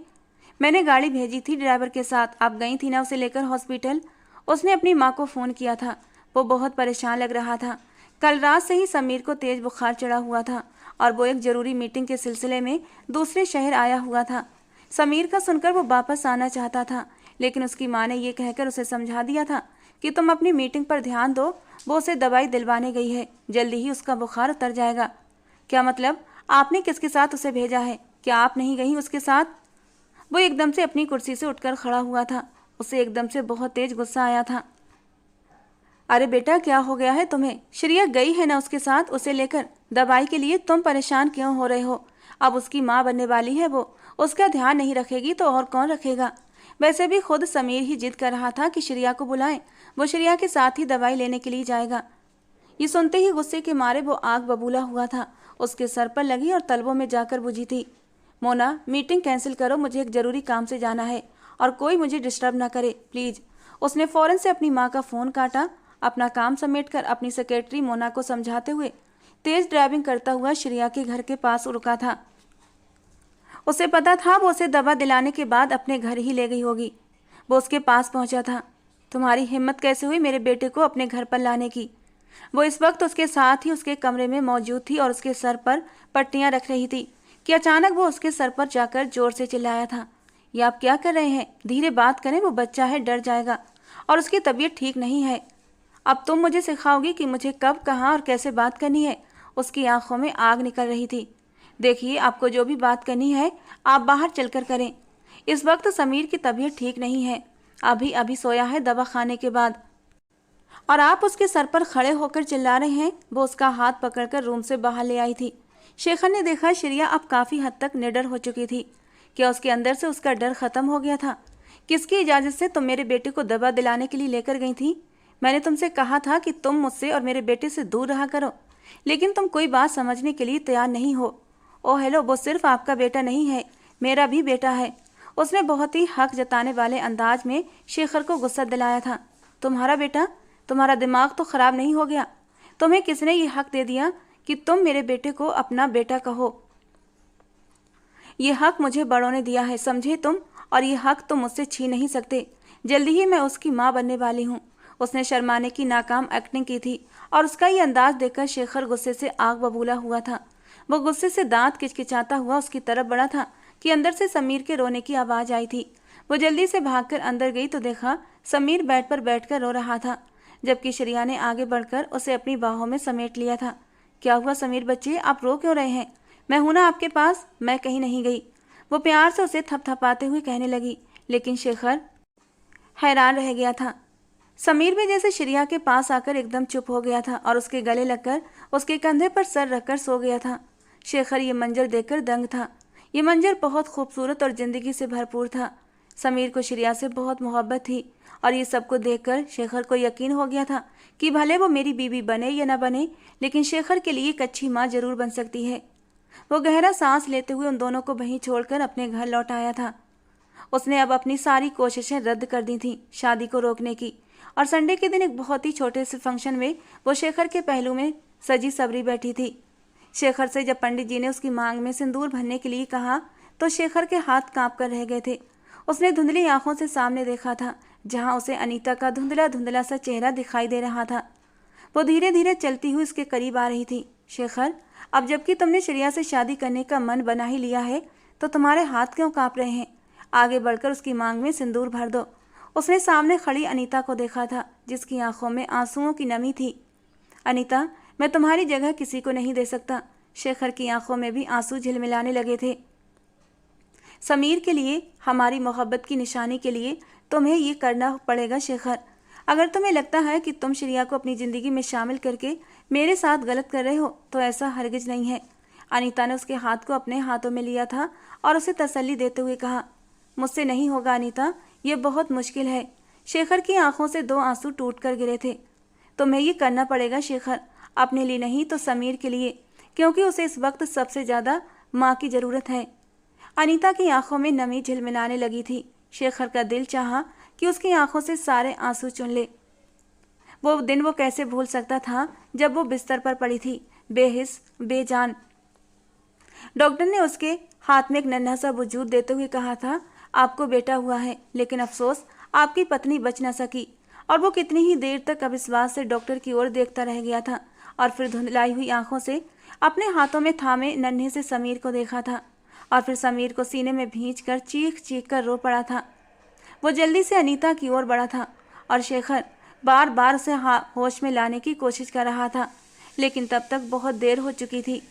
मैंने गाड़ी भेजी थी ड्राइवर के साथ, आप गई थी ना उसे लेकर हॉस्पिटल? उसने अपनी माँ को फ़ोन किया था। वो बहुत परेशान लग रहा था। कल रात से ही समीर को तेज़ बुखार चढ़ा हुआ था और वो एक ज़रूरी मीटिंग के सिलसिले में दूसरे शहर आया हुआ था। समीर का सुनकर वो वापस आना चाहता था, लेकिन उसकी माँ ने यह कहकर उसे समझा दिया था कि तुम अपनी मीटिंग पर ध्यान दो, वो उसे दवाई दिलवाने गई है, जल्दी ही उसका बुखार उतर जाएगा। क्या मतलब? आपने किसके साथ उसे भेजा है? क्या आप नहीं गई उसके साथ? वो एकदम से अपनी कुर्सी से उठकर खड़ा हुआ था। उसे एकदम से बहुत तेज गुस्सा आया था। अरे बेटा, क्या हो गया है तुम्हें? श्रिया गई है ना उसके साथ, उसे लेकर दवाई के लिए। तुम परेशान क्यों हो रहे हो? अब उसकी माँ बनने वाली है वो, उसका ध्यान नहीं रखेगी तो और कौन रखेगा? वैसे भी खुद समीर ही जिद कर रहा था कि श्रिया को बुलाएं, वो श्रिया के साथ ही दवाई लेने के लिए जाएगा। ये सुनते ही गुस्से के मारे वो आग बबूला हुआ था। उसके सर पर लगी और तलवों में जाकर बुझी थी। मोना, मीटिंग कैंसिल करो, मुझे एक ज़रूरी काम से जाना है और कोई मुझे डिस्टर्ब ना करे प्लीज़। उसने फ़ौरन से अपनी माँ का फ़ोन काटा। अपना काम समेटकर अपनी सेक्रेटरी मोना को समझाते हुए तेज़ ड्राइविंग करता हुआ श्रिया के घर के पास रुका था। उसे पता था वो उसे दवा दिलाने के बाद अपने घर ही ले गई होगी। वो उसके पास पहुंचा था। तुम्हारी हिम्मत कैसे हुई मेरे बेटे को अपने घर पर लाने की? वो इस वक्त उसके साथ ही उसके कमरे में मौजूद थी और उसके सर पर पट्टियां रख रही थी कि अचानक वो उसके सर पर जाकर जोर से चिल्लाया था, ये आप क्या कर रहे हैं? धीरे बात करें, वो बच्चा है, डर जाएगा और उसकी तबीयत ठीक नहीं है। अब तुम मुझे सिखाओगी कि मुझे कब, कहाँ और कैसे बात करनी है। उसकी आंखों में आग निकल रही थी। देखिए, आपको जो भी बात करनी है आप बाहर चलकर करें। इस वक्त समीर की तबीयत ठीक नहीं है, अभी अभी सोया है दवा खाने के बाद, और आप उसके सर पर खड़े होकर चिल्ला रहे हैं। वो उसका हाथ पकड़कर रूम से बाहर ले आई थी। शेखर ने देखा श्रेया अब काफ़ी हद तक निडर हो चुकी थी। क्या उसके अंदर से उसका डर खत्म हो गया था? किसकी इजाज़त से तुम मेरे बेटे को दवा दिलाने के लिए लेकर गई थी? मैंने तुमसे कहा था कि तुम मुझसे और मेरे बेटे से दूर रहा करो, लेकिन तुम कोई बात समझने के लिए तैयार नहीं हो। ओ हेलो, वो सिर्फ आपका बेटा नहीं है, मेरा भी बेटा है। उसने बहुत ही हक जताने वाले अंदाज में शेखर को गुस्सा दिलाया था। तुम्हारा बेटा? तुम्हारा दिमाग तो खराब नहीं हो गया? तुम्हें किसने ये हक दे दिया कि तुम मेरे बेटे को अपना बेटा कहो? ये हक मुझे बड़ों ने दिया है, समझे तुम? और ये हक तुम मुझसे छीन नहीं सकते। जल्दी ही मैं उसकी माँ बनने वाली हूँ। उसने शर्माने की नाकाम एक्टिंग की थी और उसका ये अंदाज देखकर शेखर गुस्से से आग बबूला हुआ था। वो गुस्से से दांत किचकिचाता हुआ उसकी तरफ बढ़ा था कि अंदर से समीर के रोने की आवाज़ आई थी। वो जल्दी से भागकर अंदर गई तो देखा समीर बेड पर बैठकर रो रहा था, जबकि श्रेया ने आगे बढ़कर उसे अपनी बाहों में समेट लिया था। क्या हुआ समीर बच्चे, आप रो क्यों रहे हैं? मैं हूं ना आपके पास, मैं कहीं नहीं गई। वो प्यार से उसे थपथपाते हुए कहने लगी, लेकिन शेखर हैरान रह गया था। समीर भी जैसे श्रेया के पास आकर एकदम चुप हो गया था और उसके गले लगकर उसके कंधे पर सर रखकर सो गया था। शेखर ये मंजर देखकर दंग था। ये मंजर बहुत खूबसूरत और जिंदगी से भरपूर था। समीर को श्रेया से बहुत मोहब्बत थी और ये सबको देखकर शेखर को यकीन हो गया था कि भले वो मेरी बीवी बने या न बने, लेकिन शेखर के लिए एक अच्छी माँ जरूर बन सकती है। वो गहरा सांस लेते हुए उन दोनों को वहीं छोड़कर अपने घर लौट आया था। उसने अब अपनी सारी कोशिशें रद्द कर दी थीं शादी को रोकने की, और संडे के दिन एक बहुत ही छोटे से फंक्शन में वो शेखर के पहलू में सजी सबरी बैठी थी। शेखर से जब पंडित जी ने उसकी मांग में सिंदूर भरने के लिए कहा तो शेखर के हाथ कांप कर रह गए थे। उसने धुंधली आंखों से सामने देखा था, जहां उसे अनीता का धुंधला धुंधला सा चेहरा दिखाई दे रहा था। वो धीरे धीरे चलती हुई उसके करीब आ रही थी। शेखर, अब जबकि तुमने श्रेया से शादी करने का मन बना ही लिया है तो तुम्हारे हाथ क्यों कांप रहे हैं? आगे बढ़कर उसकी मांग में सिंदूर भर दो। उसने सामने खड़ी अनीता को देखा था, जिसकी आंखों में आंसुओं की नमी थी। अनीता, मैं तुम्हारी जगह किसी को नहीं दे सकता। शेखर की आंखों में भी आंसू झिलमिलाने लगे थे। समीर के लिए, हमारी मोहब्बत की निशानी के लिए तुम्हें ये करना पड़ेगा शेखर। अगर तुम्हें लगता है कि तुम श्रेया को अपनी ज़िंदगी में शामिल करके मेरे साथ गलत कर रहे हो तो ऐसा हरगिज नहीं है। अनीता ने उसके हाथ को अपने हाथों में लिया था और उसे तसल्ली देते हुए कहा, मुझसे नहीं होगा अनीता, ये बहुत मुश्किल है। शेखर की आंखों से 2 आंसू टूट कर गिरे थे। तुम्हें ये करना पड़ेगा शेखर, अपने लिए नहीं तो समीर के लिए, क्योंकि उसे इस वक्त सबसे ज़्यादा माँ की ज़रूरत है। अनीता की आंखों में नमी झिलमिलाने लगी थी। शेखर का दिल चाहा कि उसकी आंखों से सारे आंसू चुन ले। वो दिन वो कैसे भूल सकता था जब वो बिस्तर पर पड़ी थी, बेहिस बेजान। डॉक्टर ने उसके हाथ में एक नन्हा सा वजूद देते हुए कहा था, आपको बेटा हुआ है, लेकिन अफसोस आपकी पत्नी बच न सकी। और वो कितनी ही देर तक अविश्वास से डॉक्टर की ओर देखता रह गया था और फिर धुंधलाई हुई आंखों से अपने हाथों में थामे नन्हे से समीर को देखा था और फिर समीर को सीने में भींच कर चीख चीख कर रो पड़ा था। वो जल्दी से अनीता की ओर बढ़ा था और शेखर बार बार उसे होश में लाने की कोशिश कर रहा था, लेकिन तब तक बहुत देर हो चुकी थी।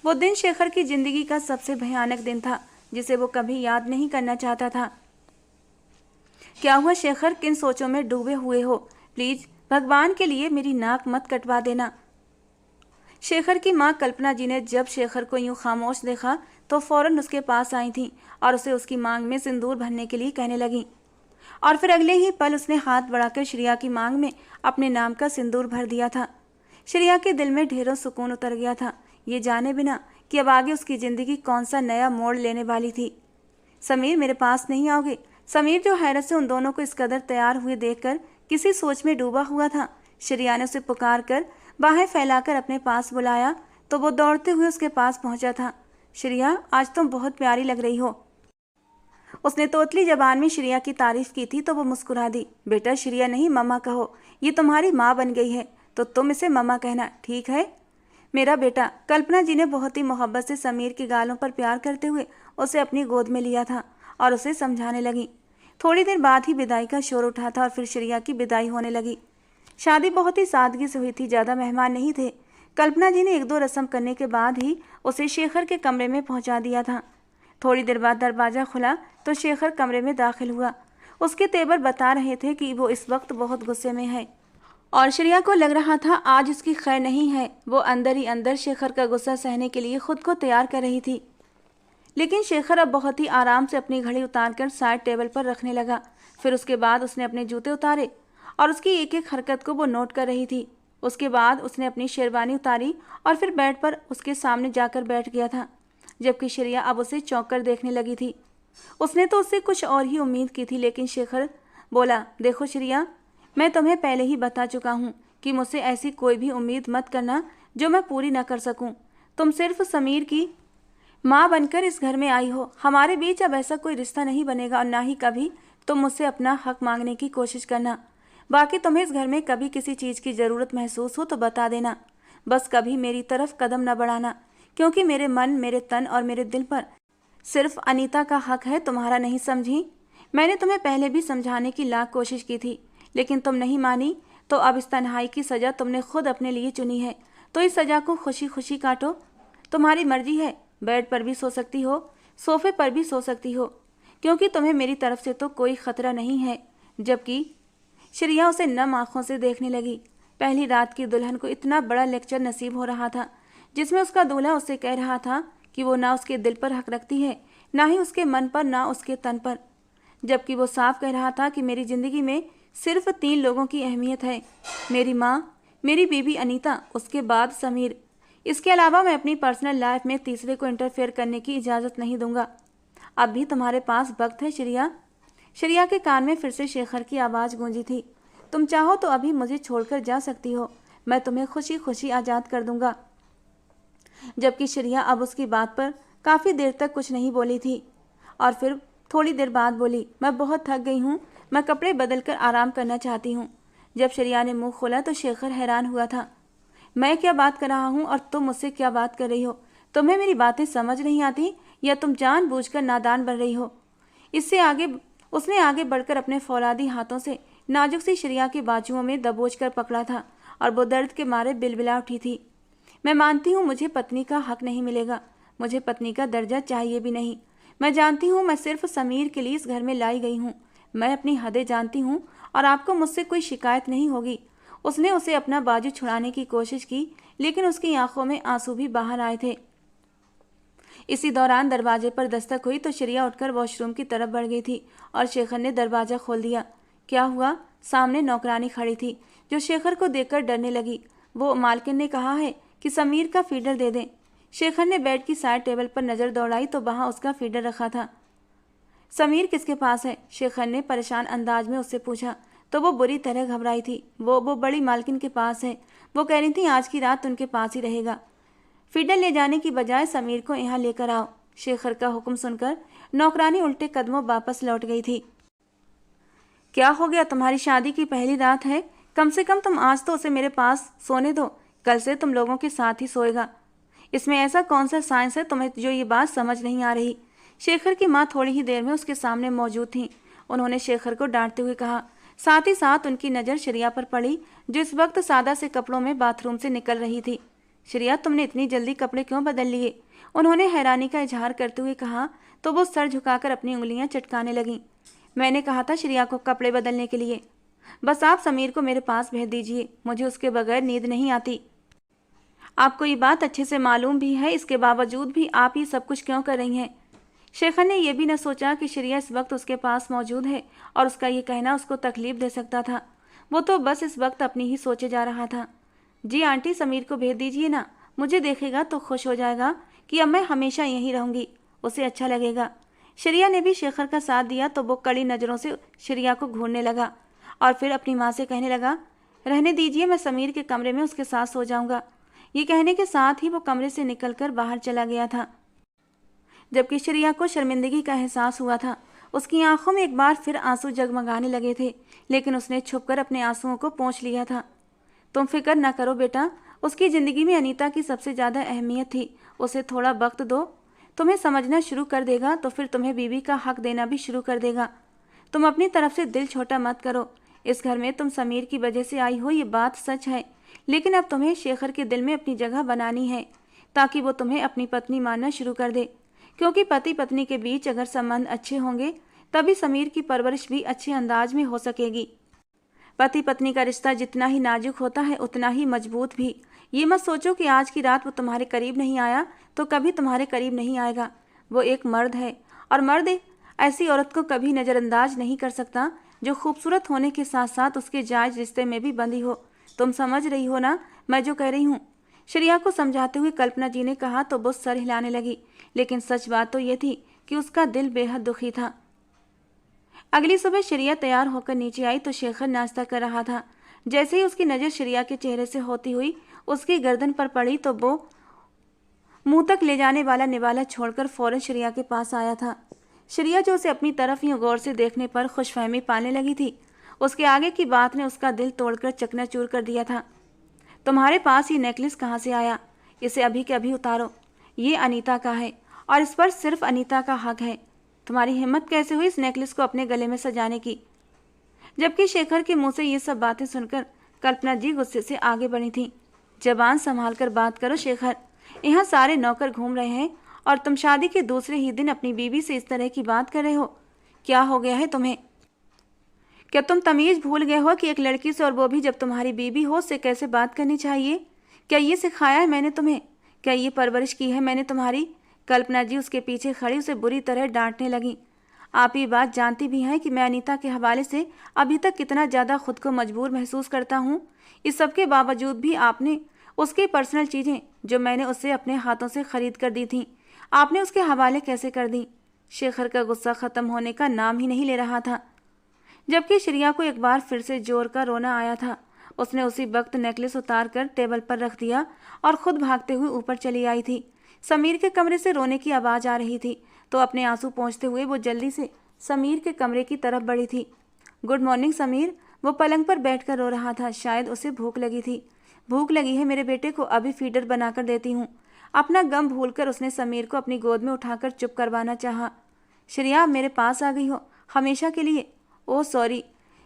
वो दिन शेखर की जिंदगी का सबसे भयानक दिन था, जिसे वो कभी याद नहीं करना चाहता था। क्या हुआ शेखर, किन सोचों में डूबे हुए हो? प्लीज भगवान के लिए मेरी नाक मत कटवा देना। शेखर की माँ कल्पना जी ने जब शेखर को यूं खामोश देखा तो फौरन उसके पास आई थी और उसे उसकी मांग में सिंदूर भरने के लिए कहने लगी। और फिर अगले ही पल उसने हाथ बढ़ाकर श्रेया की मांग में अपने नाम का सिंदूर भर दिया था। श्रेया के दिल में ढेरों सुकून उतर गया था, ये जाने बिना कि अब आगे उसकी ज़िंदगी कौन सा नया मोड़ लेने वाली थी। समीर, मेरे पास नहीं आओगे? समीर, जो हैरत से उन दोनों को इस कदर तैयार हुए देखकर किसी सोच में डूबा हुआ था, श्रेया ने उसे पुकार कर बाहें फैलाकर अपने पास बुलाया तो वो दौड़ते हुए उसके पास पहुंचा था। श्रेया, आज तुम बहुत प्यारी लग रही हो। उसने तोतली जबान में श्रेया की तारीफ की थी तो वो मुस्कुरा दी। बेटा, श्रेया नहीं मम्मा कहो, ये तुम्हारी माँ बन गई है तो तुम इसे मम्मा कहना, ठीक है मेरा बेटा। कल्पना जी ने बहुत ही मोहब्बत से समीर की गालों पर प्यार करते हुए उसे अपनी गोद में लिया था और उसे समझाने लगी। थोड़ी देर बाद ही विदाई का शोर उठा था और फिर श्रेया की विदाई होने लगी। शादी बहुत ही सादगी से हुई थी, ज़्यादा मेहमान नहीं थे। कल्पना जी ने 1-2 रस्म करने के बाद ही उसे शेखर के कमरे में पहुंचा दिया था। थोड़ी देर बाद दरवाज़ा खुला तो शेखर कमरे में दाखिल हुआ। उसके तेवर बता रहे थे कि वो इस वक्त बहुत गुस्से में है और श्रेया को लग रहा था आज उसकी खैर नहीं है। वो अंदर ही अंदर शेखर का गुस्सा सहने के लिए खुद को तैयार कर रही थी। लेकिन शेखर अब बहुत ही आराम से अपनी घड़ी उतारकर साइड टेबल पर रखने लगा। फिर उसके बाद उसने अपने जूते उतारे और उसकी एक एक हरकत को वो नोट कर रही थी। उसके बाद उसने अपनी शेरवानी उतारी और फिर बेड पर उसके सामने जाकर बैठ गया था, जबकि श्रेया अब उसे चौंक कर देखने लगी थी। उसने तो उससे कुछ और ही उम्मीद की थी, लेकिन शेखर बोला, देखो श्रेया, मैं तुम्हें पहले ही बता चुका हूँ कि मुझसे ऐसी कोई भी उम्मीद मत करना जो मैं पूरी न कर सकूँ। तुम सिर्फ समीर की माँ बनकर इस घर में आई हो। हमारे बीच अब ऐसा कोई रिश्ता नहीं बनेगा और ना ही कभी तुम मुझसे अपना हक मांगने की कोशिश करना। बाकी तुम्हें इस घर में कभी किसी चीज़ की ज़रूरत महसूस हो तो बता देना। बस कभी मेरी तरफ कदम न बढ़ाना, क्योंकि मेरे मन, मेरे तन और मेरे दिल पर सिर्फ अनीता का हक है, तुम्हारा नहीं, समझी? मैंने तुम्हें पहले भी समझाने की लाख कोशिश की थी, लेकिन तुम नहीं मानी। तो अब इस तन्हाई की सज़ा तुमने खुद अपने लिए चुनी है, तो इस सज़ा को खुशी खुशी काटो। तुम्हारी मर्जी है, बेड पर भी सो सकती हो, सोफे पर भी सो सकती हो, क्योंकि तुम्हें मेरी तरफ से तो कोई खतरा नहीं है। जबकि श्रेया उसे नम आंखों से देखने लगी। पहली रात की दुल्हन को इतना बड़ा लेक्चर नसीब हो रहा था, जिसमें उसका दूल्हा उससे कह रहा था कि वो ना उसके दिल पर हक रखती है, ना ही उसके मन पर, ना उसके तन पर। जबकि वो साफ कह रहा था कि मेरी ज़िंदगी में सिर्फ 3 लोगों की अहमियत है, मेरी माँ, मेरी बीबी अनीता, उसके बाद समीर। इसके अलावा मैं अपनी पर्सनल लाइफ में तीसरे को इंटरफेयर करने की इजाज़त नहीं दूंगा। अब भी तुम्हारे पास वक्त है श्रेया। श्रेया के कान में फिर से शेखर की आवाज़ गूंजी थी, तुम चाहो तो अभी मुझे छोड़कर जा सकती हो, मैं तुम्हें खुशी खुशी आज़ाद कर दूंगा। जबकि श्रेया अब उसकी बात पर काफ़ी देर तक कुछ नहीं बोली थी और फिर थोड़ी देर बाद बोली, मैं बहुत थक गई हूँ, मैं कपड़े बदल कर आराम करना चाहती हूँ। जब श्रेया ने मुंह खोला तो शेखर हैरान हुआ था। मैं क्या बात कर रहा हूँ और तुम मुझसे क्या बात कर रही हो? तुम्हें मेरी बातें समझ नहीं आती या तुम जानबूझकर नादान बन रही हो? इससे आगे उसने आगे बढ़कर अपने फौलादी हाथों से नाजुक सी श्रेया के बाजुओं में दबोच कर पकड़ा था और वो दर्द के मारे बिलबिला उठी थी। मैं मानती हूँ मुझे पत्नी का हक नहीं मिलेगा, मुझे पत्नी का दर्जा चाहिए भी नहीं। मैं जानती हूँ मैं सिर्फ समीर के लिए इस घर में लाई गई हूँ। मैं अपनी हदें जानती हूँ और आपको मुझसे कोई शिकायत नहीं होगी। उसने उसे अपना बाजू छुड़ाने की कोशिश की, लेकिन उसकी आंखों में आंसू भी बाहर आए थे। इसी दौरान दरवाजे पर दस्तक हुई तो श्रेया उठकर वॉशरूम की तरफ बढ़ गई थी और शेखर ने दरवाज़ा खोल दिया। क्या हुआ? सामने नौकरानी खड़ी थी, जो शेखर को देखकर डरने लगी। वो मालकिन ने कहा है कि समीर का फीडर दे दें। शेखर ने बेड की साइड टेबल पर नज़र दौड़ाई तो वहाँ उसका फीडर रखा था। समीर किसके पास है? शेखर ने परेशान अंदाज में उससे पूछा तो वो बुरी तरह घबराई थी। वो बड़ी मालकिन के पास है, वो कह रही थी आज की रात उनके पास ही रहेगा। फीडर ले जाने की बजाय समीर को यहाँ लेकर आओ। शेखर का हुक्म सुनकर नौकरानी उल्टे कदमों वापस लौट गई थी। क्या हो गया? तुम्हारी शादी की पहली रात है, कम से कम तुम आज तो उसे मेरे पास सोने दो, कल से तुम लोगों के साथ ही सोएगा। इसमें ऐसा कौन सा साइंस है तुम्हें जो ये बात समझ नहीं आ रही? शेखर की माँ थोड़ी ही देर में उसके सामने मौजूद थीं। उन्होंने शेखर को डांटते हुए कहा। साथ ही साथ उनकी नज़र श्रेया पर पड़ी, जो इस वक्त सादा से कपड़ों में बाथरूम से निकल रही थी। श्रेया, तुमने इतनी जल्दी कपड़े क्यों बदल लिए? उन्होंने हैरानी का इजहार करते हुए कहा तो वो सर झुकाकर अपनी उंगलियां चटकाने लगीं। मैंने कहा था श्रेया को कपड़े बदलने के लिए। बस आप समीर को मेरे पास भेज दीजिए, मुझे उसके बगैर नींद नहीं आती। आपको ये बात अच्छे से मालूम भी है, इसके बावजूद भी आप ये सब कुछ क्यों कर रही हैं? शेखर ने यह भी न सोचा कि श्रेया इस वक्त उसके पास मौजूद है और उसका ये कहना उसको तकलीफ दे सकता था। वो तो बस इस वक्त अपनी ही सोचे जा रहा था। जी आंटी, समीर को भेज दीजिए ना, मुझे देखेगा तो खुश हो जाएगा कि अब मैं हमेशा यहीं रहूँगी, उसे अच्छा लगेगा। श्रेया ने भी शेखर का साथ दिया तो वो कड़ी नज़रों से श्रेया को घूरने लगा और फिर अपनी माँ से कहने लगा, रहने दीजिए, मैं समीर के कमरे में उसके साथ सो जाऊँगा। ये कहने के साथ ही वो कमरे से निकलकर बाहर चला गया था। जबकि श्रेया को शर्मिंदगी का एहसास हुआ था। उसकी आंखों में एक बार फिर आंसू जगमगाने लगे थे, लेकिन उसने छुपकर अपने आंसुओं को पोंछ लिया था। तुम फिक्र न करो बेटा, उसकी ज़िंदगी में अनीता की सबसे ज़्यादा अहमियत थी। उसे थोड़ा वक्त दो, तुम्हें समझना शुरू कर देगा तो फिर तुम्हें बीवी का हक देना भी शुरू कर देगा। तुम अपनी तरफ से दिल छोटा मत करो, इस घर में तुम समीर की वजह से आई हो, ये बात सच है, लेकिन अब तुम्हें शेखर के दिल में अपनी जगह बनानी है ताकि वो तुम्हें अपनी पत्नी मानना शुरू कर दे, क्योंकि पति पत्नी के बीच अगर संबंध अच्छे होंगे तभी समीर की परवरिश भी अच्छे अंदाज में हो सकेगी। पति पत्नी का रिश्ता जितना ही नाजुक होता है उतना ही मजबूत भी। ये मत सोचो कि आज की रात वो तुम्हारे करीब नहीं आया तो कभी तुम्हारे करीब नहीं आएगा। वो एक मर्द है और मर्द ऐसी औरत को कभी नज़रअंदाज नहीं कर सकता जो खूबसूरत होने के साथ साथ उसके जायज रिश्ते में भी बंधी हो। तुम समझ रही हो ना मैं जो कह रही हूँ? श्रेया को समझाते हुए कल्पना जी ने कहा तो वो सर हिलाने लगी, लेकिन सच बात तो ये थी कि उसका दिल बेहद दुखी था। अगली सुबह श्रेया तैयार होकर नीचे आई तो शेखर नाश्ता कर रहा था। जैसे ही उसकी नज़र श्रेया के चेहरे से होती हुई उसकी गर्दन पर पड़ी तो वो मुंह तक ले जाने वाला निवाला छोड़कर फौरन श्रेया के पास आया था। श्रेया जो उसे अपनी तरफ यूं गौर से देखने पर खुशफहमी पाने लगी थी, उसके आगे की बात ने उसका दिल तोड़कर चकनाचूर कर दिया था। तुम्हारे पास ये नेकलेस कहाँ से आया? इसे अभी के अभी उतारो। ये अनीता का है और इस पर सिर्फ अनीता का हक है। तुम्हारी हिम्मत कैसे हुई इस नेकलेस को अपने गले में सजाने की? जबकि शेखर के मुंह से ये सब बातें सुनकर कल्पना जी गुस्से से आगे बढ़ी थी। जबान संभाल कर बात करो शेखर, यहाँ सारे नौकर घूम रहे हैं और तुम शादी के दूसरे ही दिन अपनी बीवी से इस तरह की बात कर रहे हो। क्या हो गया है तुम्हें? क्या तुम तमीज़ भूल गए हो कि एक लड़की से, और वो भी जब तुम्हारी बीवी हो, उससे कैसे बात करनी चाहिए? क्या ये सिखाया है मैंने तुम्हें? क्या ये परवरिश की है मैंने तुम्हारी? कल्पना जी उसके पीछे खड़ी उसे बुरी तरह डांटने लगी। आप ये बात जानती भी हैं कि मैं अनीता के हवाले से अभी तक कितना ज़्यादा खुद को मजबूर महसूस करता हूँ। इस सब के बावजूद भी आपने उसकी पर्सनल चीज़ें जो मैंने उससे अपने हाथों से ख़रीद कर दी थी, आपने उसके हवाले कैसे कर दी? शेखर का गुस्सा ख़त्म होने का नाम ही नहीं ले रहा था। जबकि श्रेया को एक बार फिर से जोर का रोना आया था। उसने उसी वक्त नेकलेस उतार कर टेबल पर रख दिया और खुद भागते हुए ऊपर चली आई थी। समीर के कमरे से रोने की आवाज़ आ रही थी तो अपने आंसू पोंछते हुए वो जल्दी से समीर के कमरे की तरफ बढ़ी थी। Good morning Sameer. वो पलंग पर बैठकर रो रहा था। शायद उसे भूख लगी थी। भूख लगी है मेरे बेटे को, अभी फीडर बनाकर देती हूँ। अपना गम भूलकर उसने समीर को अपनी गोद में उठाकर चुप करवाना चाहा। श्रेया मेरे पास आ गई हो हमेशा के लिए। ओह सॉरी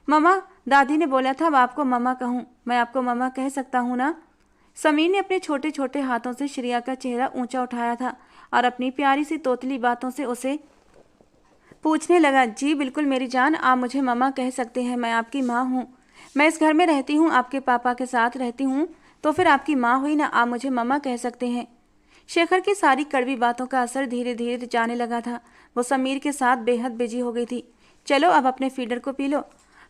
ममा, दादी ने बोला था अब आपको ममा कहूँ। मैं आपको ममा कह सकता हूँ ना? समीर ने अपने छोटे छोटे हाथों से श्रेया का चेहरा ऊंचा उठाया था और अपनी प्यारी सी तोतली बातों से उसे पूछने लगा, जी बिल्कुल मेरी जान, आप मुझे ममा कह सकते हैं। मैं आपकी माँ हूँ। मैं इस घर में रहती हूँ, आपके पापा के साथ रहती हूँ, तो फिर आपकी माँ हुई ना, आप मुझे ममा कह सकते हैं। शेखर की सारी कड़वी बातों का असर धीरे धीरे जाने लगा था। वो समीर के साथ बेहद बिजी हो गई थी। चलो अब अपने फीडर को पी लो,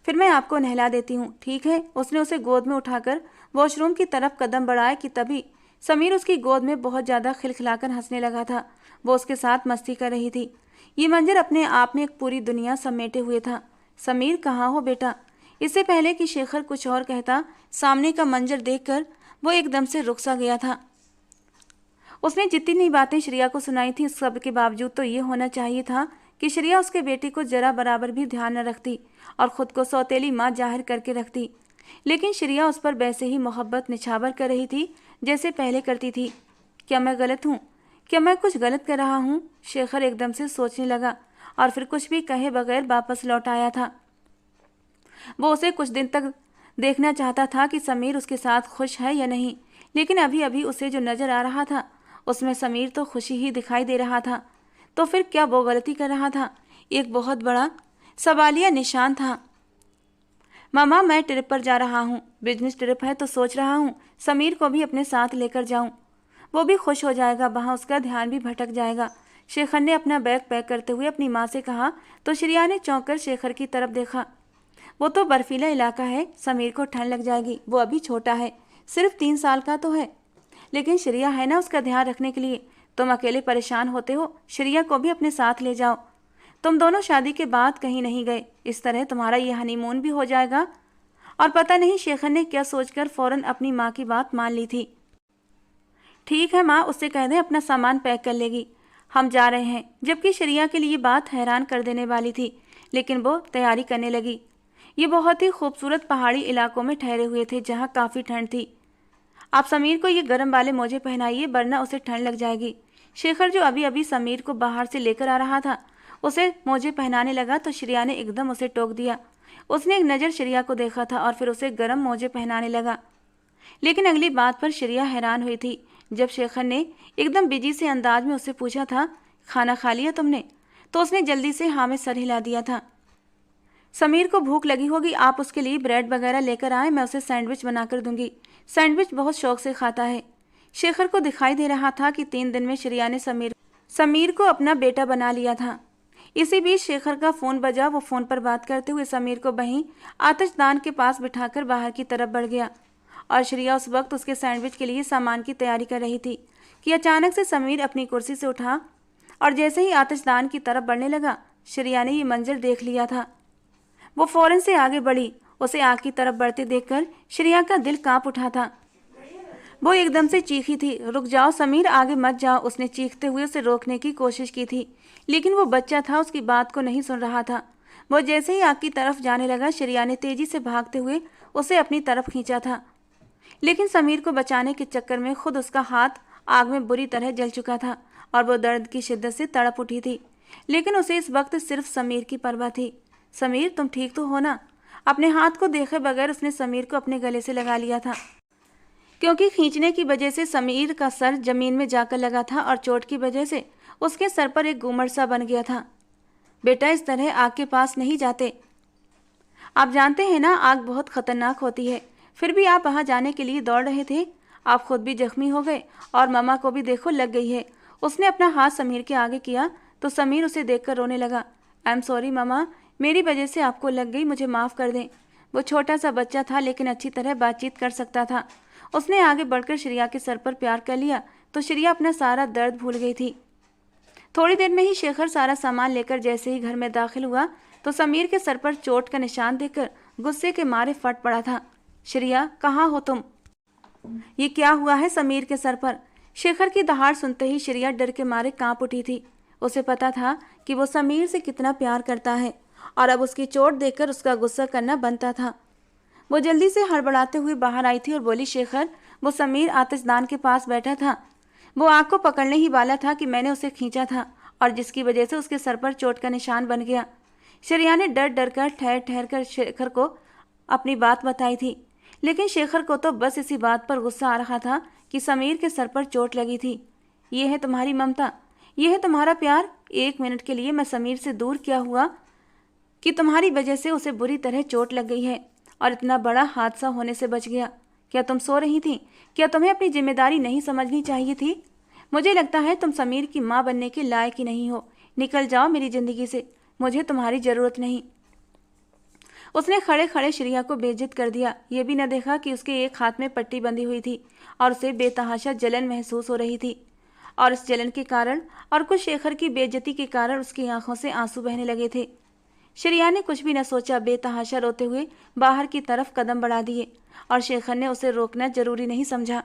फिर मैं आपको नहला देती हूँ, ठीक है? उसने उसे गोद में उठाकर वॉशरूम की तरफ कदम बढ़ाए कि तभी समीर उसकी गोद में बहुत ज़्यादा खिलखिलाकर हंसने लगा था। वो उसके साथ मस्ती कर रही थी। ये मंजर अपने आप में एक पूरी दुनिया समेटे हुए था। समीर कहाँ हो बेटा? इससे पहले कि शेखर कुछ और कहता, सामने का मंजर देखकर वो एकदम से रुक सा गया था। उसने जितनी बातें श्रेया को सुनाई थी उस सब के बावजूद तो ये होना चाहिए था कि श्रेया उसके बेटे को जरा बराबर भी ध्यान न रखती और खुद को सौतेली माँ जाहिर करके रखती, लेकिन श्रेया उस पर वैसे ही मोहब्बत निछावर कर रही थी जैसे पहले करती थी। क्या मैं गलत हूँ? क्या मैं कुछ गलत कर रहा हूँ? शेखर एकदम से सोचने लगा और फिर कुछ भी कहे बगैर वापस लौट आया था। वो उसे कुछ दिन तक देखना चाहता था कि समीर उसके साथ खुश है या नहीं, लेकिन अभी अभी उसे जो नज़र आ रहा था उसमें समीर तो खुशी ही दिखाई दे रहा था। तो फिर क्या वो गलती कर रहा था? एक बहुत बड़ा सवालिया निशान था। मामा मैं ट्रिप पर जा रहा हूँ, बिजनेस ट्रिप है तो सोच रहा हूँ समीर को भी अपने साथ लेकर जाऊँ। वो भी खुश हो जाएगा, वहाँ उसका ध्यान भी भटक जाएगा। शेखर ने अपना बैग पैक करते हुए अपनी माँ से कहा तो श्रेया ने चौंक कर शेखर की तरफ देखा। वो तो बर्फीला इलाका है, समीर को ठंड लग जाएगी, वो अभी छोटा है, सिर्फ 3 साल का तो है, लेकिन श्रेया है ना उसका ध्यान रखने के लिए। तुम अकेले परेशान होते हो, श्रेया को भी अपने साथ ले जाओ। तुम दोनों शादी के बाद कहीं नहीं गए, इस तरह तुम्हारा ये हनीमून भी हो जाएगा। और पता नहीं शेखर ने क्या सोचकर फौरन अपनी माँ की बात मान ली थी। ठीक है माँ, उससे कह दें अपना सामान पैक कर लेगी, हम जा रहे हैं। जबकि श्रेया के लिए बात हैरान कर देने वाली थी, लेकिन वो तैयारी करने लगी। ये बहुत ही खूबसूरत पहाड़ी इलाकों में ठहरे हुए थे जहाँ काफ़ी ठंड थी। आप समीर को ये गर्म वाले मोजे पहनाइए वरना उसे ठंड लग जाएगी। शेखर जो अभी अभी समीर को बाहर से लेकर आ रहा था उसे मोजे पहनाने लगा तो श्रेया ने एकदम उसे टोक दिया। उसने एक नज़र श्रेया को देखा था और फिर उसे गर्म मोजे पहनाने लगा। लेकिन अगली बात पर श्रेया हैरान हुई थी। जब शेखर ने एकदम बिजी से अंदाज में उससे पूछा था, खाना खा लिया तुमने, तो उसने जल्दी से हाँ में सर हिला दिया था। समीर को भूख लगी होगी, आप उसके लिए ब्रेड वगैरह लेकर आए, मैं उसे सैंडविच बनाकर दूंगी। सैंडविच बहुत शौक से खाता है। शेखर को दिखाई दे रहा था कि 3 दिन में श्रेया ने समीर को अपना बेटा बना लिया था। इसी बीच शेखर का फ़ोन बजा। वो फ़ोन पर बात करते हुए समीर को वहीं आतिशदान के पास बिठाकर बाहर की तरफ बढ़ गया और श्रेया उस वक्त उसके सैंडविच के लिए सामान की तैयारी कर रही थी कि अचानक से समीर अपनी कुर्सी से उठा और जैसे ही आतिशदान की तरफ बढ़ने लगा, श्रेया ने ये मंजर देख लिया था। वो फ़ौरन से आगे बढ़ी। उसे आग की तरफ बढ़ते देखकर श्रेया का दिल कांप उठा था। वो एकदम से चीखी थी, रुक जाओ समीर, आगे मत जाओ। उसने चीखते हुए उसे रोकने की कोशिश की थी, लेकिन वो बच्चा था, उसकी बात को नहीं सुन रहा था। वो जैसे ही आग की तरफ जाने लगा, श्रेया ने तेजी से भागते हुए उसे अपनी तरफ खींचा था, लेकिन समीर को बचाने के चक्कर में खुद उसका हाथ आग में बुरी तरह जल चुका था और वो दर्द की शिद्दत से तड़प उठी थी। लेकिन उसे इस वक्त सिर्फ समीर की परवाह थी। समीर, तुम ठीक तो हो ना? अपने हाथ को देखे बगैर उसने समीर को अपने गले से लगा लिया था, क्योंकि खींचने की वजह से समीर का सर जमीन में जाकर लगा था और चोट की वजह से उसके सर पर एक घूमर सा बन गया था। बेटा, इस तरह आग के पास नहीं जाते, आप जानते हैं ना आग बहुत खतरनाक होती है। फिर भी आप वहाँ जाने के लिए दौड़ रहे थे। आप खुद भी जख्मी हो गए और मम्मा को भी देखो लग गई है। उसने अपना हाथ समीर के आगे किया तो समीर उसे देखकर रोने लगा। आई एम सॉरी मम्मा, मेरी वजह से आपको लग गई, मुझे माफ़ कर दें। वो छोटा सा बच्चा था लेकिन अच्छी तरह बातचीत कर सकता था। उसने आगे बढ़कर श्रेया के सर पर प्यार कर लिया तो श्रेया अपना सारा दर्द भूल गई थी। थोड़ी देर में ही शेखर सारा सामान लेकर जैसे ही घर में दाखिल हुआ तो समीर के सर पर चोट का निशान देखकर गुस्से के मारे फट पड़ा था। श्रेया, कहाँ हो तुम? ये क्या हुआ है समीर के सर पर? शेखर की दहाड़ सुनते ही श्रेया डर के मारे कांप उठी थी। उसे पता था कि वो समीर से कितना प्यार करता है और अब उसकी चोट देखकर उसका गुस्सा करना बनता था। वो जल्दी से हड़बड़ाते हुए बाहर आई थी और बोली, शेखर, वो समीर आतिशदान के पास बैठा था, वो आग को पकड़ने ही वाला था कि मैंने उसे खींचा था और जिसकी वजह से उसके सर पर चोट का निशान बन गया। श्रेया ने डर डर कर ठहर ठहर कर शेखर को अपनी बात बताई थी, लेकिन शेखर को तो बस इसी बात पर गुस्सा आ रहा था कि समीर के सर पर चोट लगी थी। ये है तुम्हारी ममता, ये है तुम्हारा प्यार। 1 मिनट के लिए मैं समीर से दूर क्या हुआ कि तुम्हारी वजह से उसे बुरी तरह चोट लग गई है और इतना बड़ा हादसा होने से बच गया। क्या तुम सो रही थी? क्या तुम्हें अपनी जिम्मेदारी नहीं समझनी चाहिए थी? मुझे लगता है तुम समीर की माँ बनने के लायक ही नहीं हो। निकल जाओ मेरी ज़िंदगी से, मुझे तुम्हारी ज़रूरत नहीं। उसने खड़े खड़े श्रेया को बेइज्जत कर दिया। ये भी न देखा कि उसके एक हाथ में पट्टी बंधी हुई थी और उसे बेतहाशा जलन महसूस हो रही थी और इस जलन के कारण और कुछ शेखर की बेइज्जती के कारण उसकी आंखों से आंसू बहने लगे थे। श्रेया ने कुछ भी न सोचा, बेतहाशा रोते हुए बाहर की तरफ कदम बढ़ा दिए और शेखर ने उसे रोकना जरूरी नहीं समझा।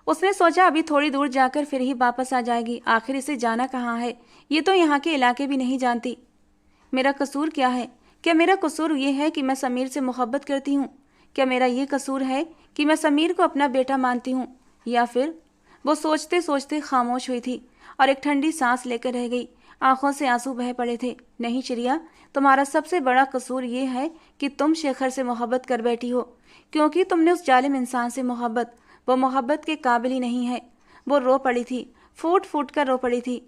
उसने सोचा अभी थोड़ी दूर जाकर फिर ही वापस आ जाएगी। आखिर इसे जाना कहाँ है? ये तो यहाँ के इलाके भी नहीं जानती। मेरा कसूर क्या है? क्या मेरा कसूर ये है कि मैं समीर से मोहब्बत करती हूँ? क्या मेरा ये कसूर है कि मैं समीर को अपना बेटा मानती हूँ? या फिर? वो सोचते सोचते खामोश हुई थी और एक ठंडी सांस लेकर रह गई। आंखों से आंसू बह पड़े थे। नहीं श्रेया, तुम्हारा सबसे बड़ा कसूर ये है कि तुम शेखर से मोहब्बत कर बैठी हो, क्योंकि तुमने उस जालिम इंसान से वो मोहब्बत के काबिल ही नहीं है। वो रो पड़ी थी, फूट फूट कर रो पड़ी थी।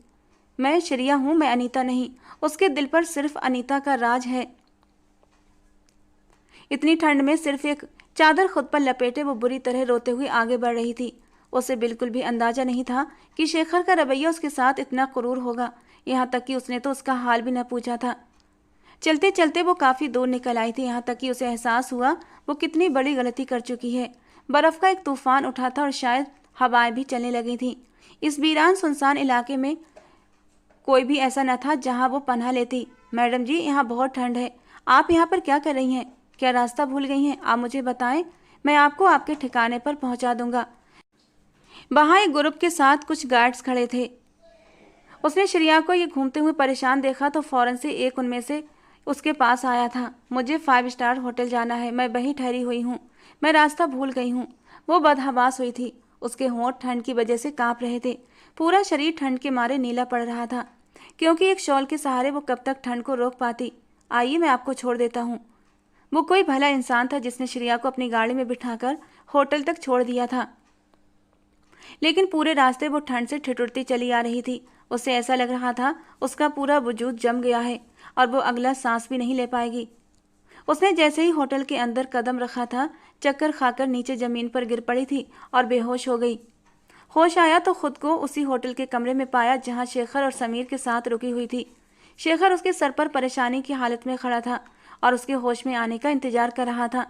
मैं श्रेया हूँ, मैं अनीता नहीं। उसके दिल पर सिर्फ अनीता का राज है। इतनी ठंड में सिर्फ एक चादर खुद पर लपेटे वो बुरी तरह रोते हुए आगे बढ़ रही थी। उसे बिल्कुल भी अंदाजा नहीं था कि शेखर का रवैया उसके साथ इतना क्रूर होगा। यहाँ तक कि उसने तो उसका हाल भी न पूछा था। चलते चलते वो काफ़ी दूर निकल आई थी, यहाँ तक कि उसे एहसास हुआ वो कितनी बड़ी गलती कर चुकी है। बर्फ़ का एक तूफान उठा था और शायद हवाएं भी चलने लगी थीं। इस वीरान सुनसान इलाके में कोई भी ऐसा न था जहाँ वो पनाह लेती। मैडम जी, यहाँ बहुत ठंड है, आप यहाँ पर क्या कर रही हैं? क्या रास्ता भूल गई हैं? आप मुझे बताएं, मैं आपको आपके ठिकाने पर पहुँचा दूँगा। वहाँ एक ग्रुप के साथ कुछ गार्ड्स खड़े थे। उसने श्रेया को ये घूमते हुए परेशान देखा तो फौरन से एक उनमें से उसके पास आया था। मुझे 5 स्टार होटल जाना है, मैं वहीं ठहरी हुई हूँ, मैं रास्ता भूल गई हूँ। वो बदहवास हुई थी, उसके होंठ ठंड की वजह से काँप रहे थे, पूरा शरीर ठंड के मारे नीला पड़ रहा था। क्योंकि एक शॉल के सहारे वो कब तक ठंड को रोक पाती। आइए मैं आपको छोड़ देता हूँ। वो कोई भला इंसान था जिसने श्रेया को अपनी गाड़ी में बिठाकर होटल तक छोड़ दिया था, लेकिन पूरे रास्ते वो ठंड से ठिठुरती चली आ रही थी। उसे ऐसा लग रहा था उसका पूरा वजूद जम गया है और वो अगला सांस भी नहीं ले पाएगी। उसने जैसे ही होटल के अंदर कदम रखा था, चक्कर खाकर नीचे जमीन पर गिर पड़ी थी और बेहोश हो गई। होश आया तो खुद को उसी होटल के कमरे में पाया जहां शेखर और समीर के साथ रुकी हुई थी। शेखर उसके सर पर परेशानी की हालत में खड़ा था और उसके होश में आने का इंतजार कर रहा था।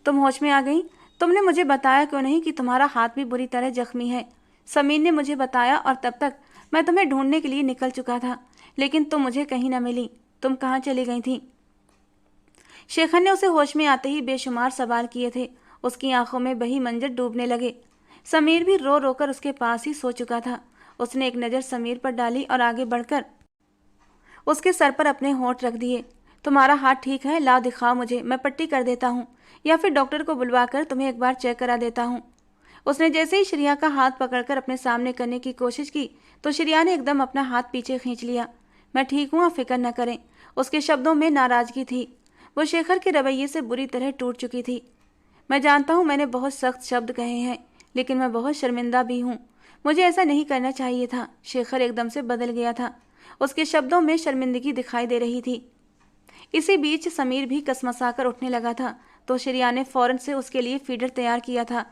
तुम होश में आ गई? तुमने मुझे बताया क्यों नहीं कि तुम्हारा हाथ भी बुरी तरह जख्मी है? समीर ने मुझे बताया और तब तक मैं तुम्हें ढूंढने के लिए निकल चुका था, लेकिन तुम मुझे कहीं न मिली। तुम कहाँ चली गई थी? शेखर ने उसे होश में आते ही बेशुमार सवाल किए थे। उसकी आंखों में वही मंजर डूबने लगे। समीर भी रो रोकर उसके पास ही सो चुका था। उसने एक नज़र समीर पर डाली और आगे बढ़कर उसके सर पर अपने होंठ रख दिए। तुम्हारा हाथ ठीक है? लाओ दिखाओ मुझे, मैं पट्टी कर देता हूँ, या फिर डॉक्टर को बुलवाकर तुम्हें एक बार चेक करा देता हूँ। उसने जैसे ही श्रेया का हाथ पकड़कर अपने सामने करने की कोशिश की तो श्रेया ने एकदम अपना हाथ पीछे खींच लिया। मैं ठीक हूँ, आप फिक्र न करें। उसके शब्दों में नाराजगी थी। वो शेखर के रवैये से बुरी तरह टूट चुकी थी। मैं जानता हूँ मैंने बहुत सख्त शब्द कहे हैं, लेकिन मैं बहुत शर्मिंदा भी हूँ। मुझे ऐसा नहीं करना चाहिए था। शेखर एकदम से बदल गया था। उसके शब्दों में शर्मिंदगी दिखाई दे रही थी। इसी बीच समीर भी कसमसाकर उठने लगा था तो श्रेया ने फौरन से उसके लिए फीडर तैयार किया था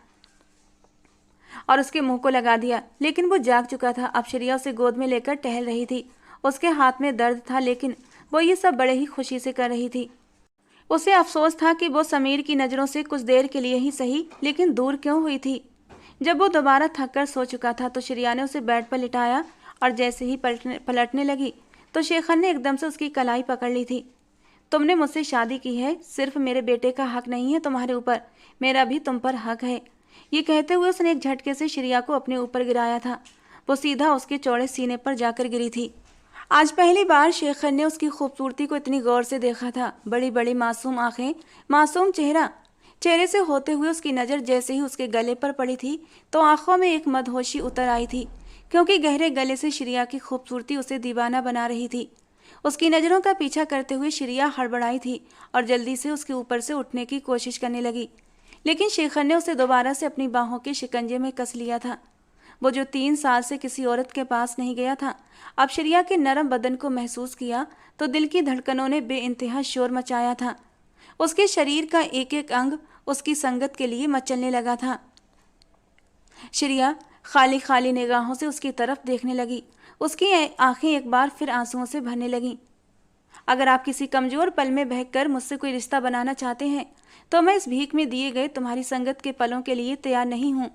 और उसके मुंह को लगा दिया, लेकिन वो जाग चुका था। अब श्रेया उसे गोद में लेकर टहल रही थी। उसके हाथ में दर्द था, लेकिन वो ये सब बड़े ही खुशी से कर रही थी। उसे अफसोस था कि वो समीर की नज़रों से कुछ देर के लिए ही सही, लेकिन दूर क्यों हुई थी। जब वो दोबारा थक कर सो चुका था तो श्रेया ने उसे बेड पर लिटाया और जैसे ही पलटने लगी तो शेखर ने एकदम से उसकी कलाई पकड़ ली थी। तुमने मुझसे शादी की है, सिर्फ मेरे बेटे का हक नहीं है तुम्हारे ऊपर, मेरा भी तुम पर हक है। ये कहते हुए उसने एक झटके से श्रेया को अपने ऊपर गिराया था। वो सीधा उसके चौड़े सीने पर जाकर गिरी थी। आज पहली बार शेखर ने उसकी खूबसूरती को इतनी गौर से देखा था। बड़ी बड़ी मासूम आंखें, मासूम चेहरा। चेहरे से होते हुए उसकी नज़र जैसे ही उसके गले पर पड़ी थी तो आंखों में एक मदहोशी उतर आई थी, क्योंकि गहरे गले से श्रेया की खूबसूरती उसे दीवाना बना रही थी। उसकी नज़रों का पीछा करते हुए श्रेया हड़बड़ाई थी और जल्दी से उसके ऊपर से उठने की कोशिश करने लगी, लेकिन शेखर ने उसे दोबारा से अपनी बाहों के शिकंजे में कस लिया था। वो जो 3 साल से किसी औरत के पास नहीं गया था, अब श्रेया के नरम बदन को महसूस किया तो दिल की धड़कनों ने बेइंतहा शोर मचाया था। उसके शरीर का एक एक अंग उसकी संगत के लिए मचलने लगा था। श्रेया खाली खाली निगाहों से उसकी तरफ देखने लगी। उसकी आंखें एक बार फिर आंसुओं से भरने लगीं। अगर आप किसी कमजोर पल में बहकर मुझसे कोई रिश्ता बनाना चाहते हैं तो मैं इस भीख में दिए गए तुम्हारी संगत के पलों के लिए तैयार नहीं हूँ,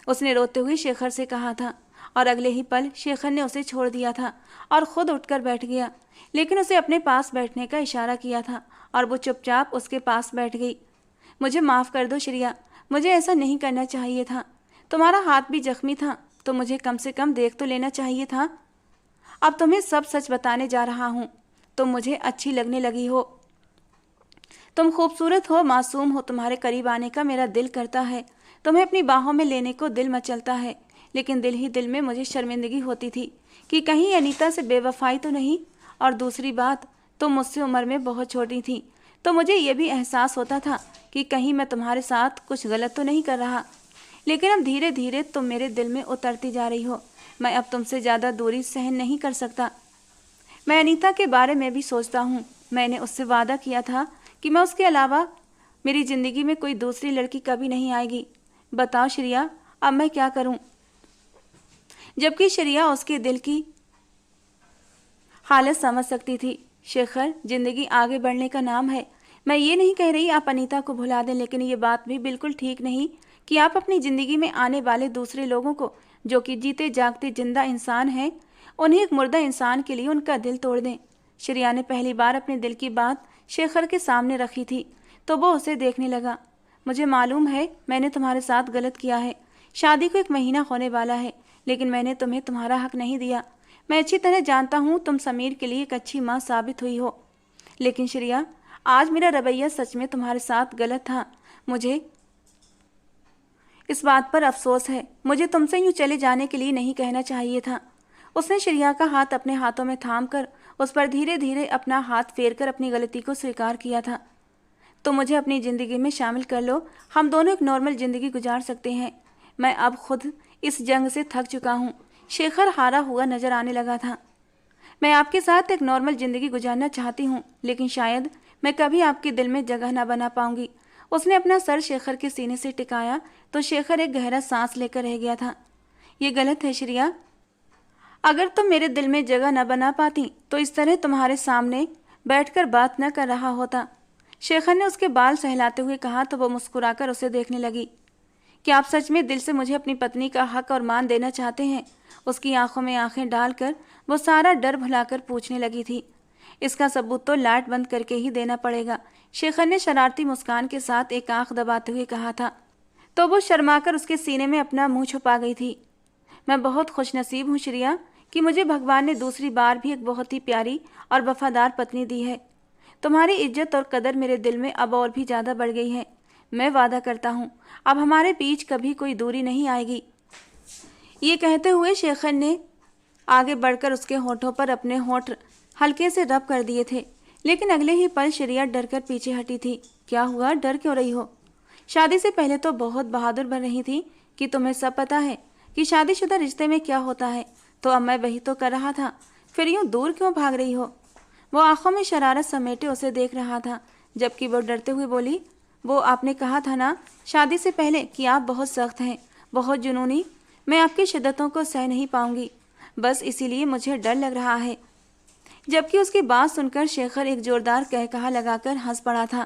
उसने रोते हुए शेखर से कहा था। और अगले ही पल शेखर ने उसे छोड़ दिया था और खुद उठकर बैठ गया, लेकिन उसे अपने पास बैठने का इशारा किया था और वो चुपचाप उसके पास बैठ गई। मुझे माफ़ कर दो श्रेया, मुझे ऐसा नहीं करना चाहिए था। तुम्हारा हाथ भी जख्मी था तो मुझे कम से कम देख तो लेना चाहिए था। अब तुम्हें सब सच बताने जा रहा हूँ। तुम मुझे अच्छी लगने लगी हो, तुम खूबसूरत हो, मासूम हो। तुम्हारे करीब आने का मेरा दिल करता है, तुम्हें अपनी बाहों में लेने को दिल मचलता है, लेकिन दिल ही दिल में मुझे शर्मिंदगी होती थी कि कहीं अनीता से बेवफाई तो नहीं। और दूसरी बात, तुम मुझसे उम्र में बहुत छोटी थी तो मुझे ये भी एहसास होता था कि कहीं मैं तुम्हारे साथ कुछ गलत तो नहीं कर रहा। लेकिन अब धीरे धीरे तुम मेरे दिल में उतरती जा रही हो। मैं अब तुमसे ज़्यादा दूरी सहन नहीं कर सकता। मैं अनीता के बारे में भी सोचता हूँ। मैंने उससे वादा किया था कि मैं उसके अलावा मेरी ज़िंदगी में कोई दूसरी लड़की कभी नहीं आएगी। बताओ श्रेया, अब मैं क्या करूँ? जबकि श्रेया उसके दिल की हालत समझ सकती थी। शेखर, जिंदगी आगे बढ़ने का नाम है। मैं ये नहीं कह रही आप अनीता को भुला दें, लेकिन ये बात भी बिल्कुल ठीक नहीं कि आप अपनी ज़िंदगी में आने वाले दूसरे लोगों को, जो कि जीते जागते जिंदा इंसान हैं, उन्हें एक मुर्दा इंसान के लिए उनका दिल तोड़ दें। श्रेया ने पहली बार अपने दिल की बात शेखर के सामने रखी थी तो वो उसे देखने लगा। मुझे मालूम है मैंने तुम्हारे साथ गलत किया है। शादी को 1 महीना होने वाला है, लेकिन मैंने तुम्हें तुम्हारा हक नहीं दिया। मैं अच्छी तरह जानता हूँ तुम समीर के लिए एक अच्छी माँ साबित हुई हो, लेकिन श्रेया, आज मेरा रवैया सच में तुम्हारे साथ गलत था। मुझे इस बात पर अफसोस है। मुझे तुमसे यूँ चले जाने के लिए नहीं कहना चाहिए था। उसने श्रेया का हाथ अपने हाथों में थाम कर उस पर धीरे धीरे अपना हाथ फेरकर अपनी गलती को स्वीकार किया था। तो मुझे अपनी ज़िंदगी में शामिल कर लो, हम दोनों एक नॉर्मल ज़िंदगी गुजार सकते हैं। मैं अब खुद इस जंग से थक चुका हूँ। शेखर हारा हुआ नजर आने लगा था। मैं आपके साथ एक नॉर्मल ज़िंदगी गुजारना चाहती हूँ, लेकिन शायद मैं कभी आपके दिल में जगह ना बना पाऊंगी। उसने अपना सर शेखर के सीने से टिकाया तो शेखर एक गहरा सांस लेकर रह गया था। ये गलत है श्रेया, अगर तुम मेरे दिल में जगह न बना पाती तो इस तरह तुम्हारे सामने बैठकर बात न कर रहा होता। शेखर ने उसके बाल सहलाते हुए कहा तो वो मुस्कुराकर उसे देखने लगी। क्या आप सच में दिल से मुझे अपनी पत्नी का हक और मान देना चाहते हैं? उसकी आंखों में आंखें डालकर वो सारा डर भुलाकर पूछने लगी थी। इसका सबूत तो लाइट बंद करके ही देना पड़ेगा, शेखर ने शरारती मुस्कान के साथ एक आंख दबाते हुए कहा था। तो वो शर्माकर उसके सीने में अपना मुंह छुपा गई थी। मैं बहुत खुशनसीब हूँ श्रेया कि मुझे भगवान ने दूसरी बार भी एक बहुत ही प्यारी और वफादार पत्नी दी है। तुम्हारी इज्जत और कदर मेरे दिल में अब और भी ज़्यादा बढ़ गई है। मैं वादा करता हूँ अब हमारे बीच कभी कोई दूरी नहीं आएगी। ये कहते हुए शेखर ने आगे बढ़कर उसके होठों पर अपने होठ हल्के से रब कर दिए थे, लेकिन अगले ही पल श्रेया डरकर पीछे हटी थी। क्या हुआ, डर क्यों रही हो? शादी से पहले तो बहुत बहादुर बन रही थी कि तुम्हें सब पता है कि शादीशुदा रिश्ते में क्या होता है, तो अब मैं वही तो कर रहा था, फिर यूं दूर क्यों भाग रही हो? वो आंखों में शरारत समेटे उसे देख रहा था, जबकि वो डरते हुए बोली, वो आपने कहा था ना शादी से पहले कि आप बहुत सख्त हैं, बहुत जुनूनी। मैं आपकी शिद्दतों को सह नहीं पाऊंगी, बस इसीलिए मुझे डर लग रहा है। जबकि उसकी बात सुनकर शेखर एक जोरदार कहकहा लगाकर हंस पड़ा था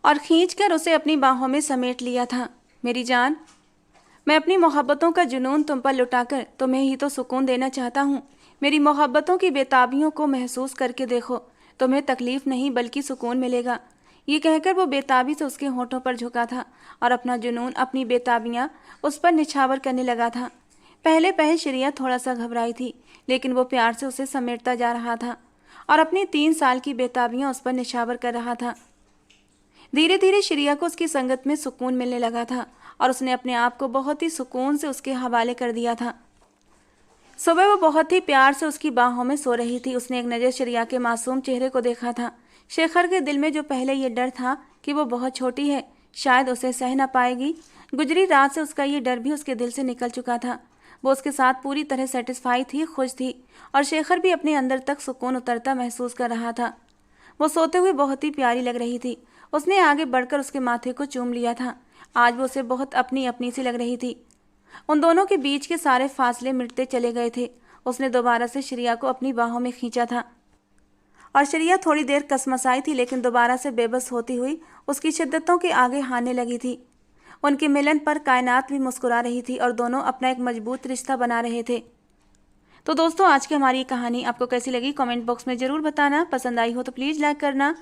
और खींचकर उसे अपनी बाहों में समेट लिया था। मेरी जान, मैं अपनी मोहब्बतों का जुनून तुम पर लुटाकर तुम्हें ही तो सुकून देना चाहता हूँ। मेरी मोहब्बतों की बेताबियों को महसूस करके देखो, तुम्हें तकलीफ नहीं बल्कि सुकून मिलेगा। ये कहकर वो बेताबी से उसके होठों पर झुका था और अपना जुनून, अपनी बेताबियाँ उस पर निछावर करने लगा था। पहले पहल श्रेया थोड़ा सा घबराई थी, लेकिन वो प्यार से उसे समेटता जा रहा था और अपनी 3 साल की बेताबियाँ उस पर निछावर कर रहा था। धीरे धीरे श्रेया को उसकी संगत में सुकून मिलने लगा था और उसने अपने आप को बहुत ही सुकून से उसके हवाले कर दिया था। सुबह वो बहुत ही प्यार से उसकी बाहों में सो रही थी। उसने एक नज़र श्रेया के मासूम चेहरे को देखा था। शेखर के दिल में जो पहले ये डर था कि वो बहुत छोटी है, शायद उसे सह ना पाएगी, गुजरी रात से उसका ये डर भी उसके दिल से निकल चुका था। वो उसके साथ पूरी तरह सेटिस्फाई थी, खुश थी और शेखर भी अपने अंदर तक सुकून उतरता महसूस कर रहा था। वो सोते हुए बहुत ही प्यारी लग रही थी। उसने आगे बढ़कर उसके माथे को चूम लिया था। आज वो उसे बहुत अपनी अपनी सी लग रही थी। उन दोनों के बीच के सारे फासले मिटते चले गए थे। उसने दोबारा से श्रेया को अपनी बाहों में खींचा था और श्रेया थोड़ी देर कसमसाई थी, लेकिन दोबारा से बेबस होती हुई उसकी शिद्दतों के आगे हारने लगी थी। उनके मिलन पर कायनात भी मुस्कुरा रही थी और दोनों अपना एक मजबूत रिश्ता बना रहे थे। तो दोस्तों, आज की हमारी कहानी आपको कैसी लगी कमेंट बॉक्स में ज़रूर बताना। पसंद आई हो तो प्लीज़ लाइक करना।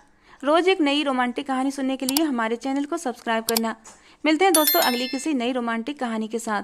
रोज़ एक नई रोमांटिक कहानी सुनने के लिए हमारे चैनल को सब्सक्राइब करना। मिलते हैं दोस्तों अगली किसी नई रोमांटिक कहानी के साथ।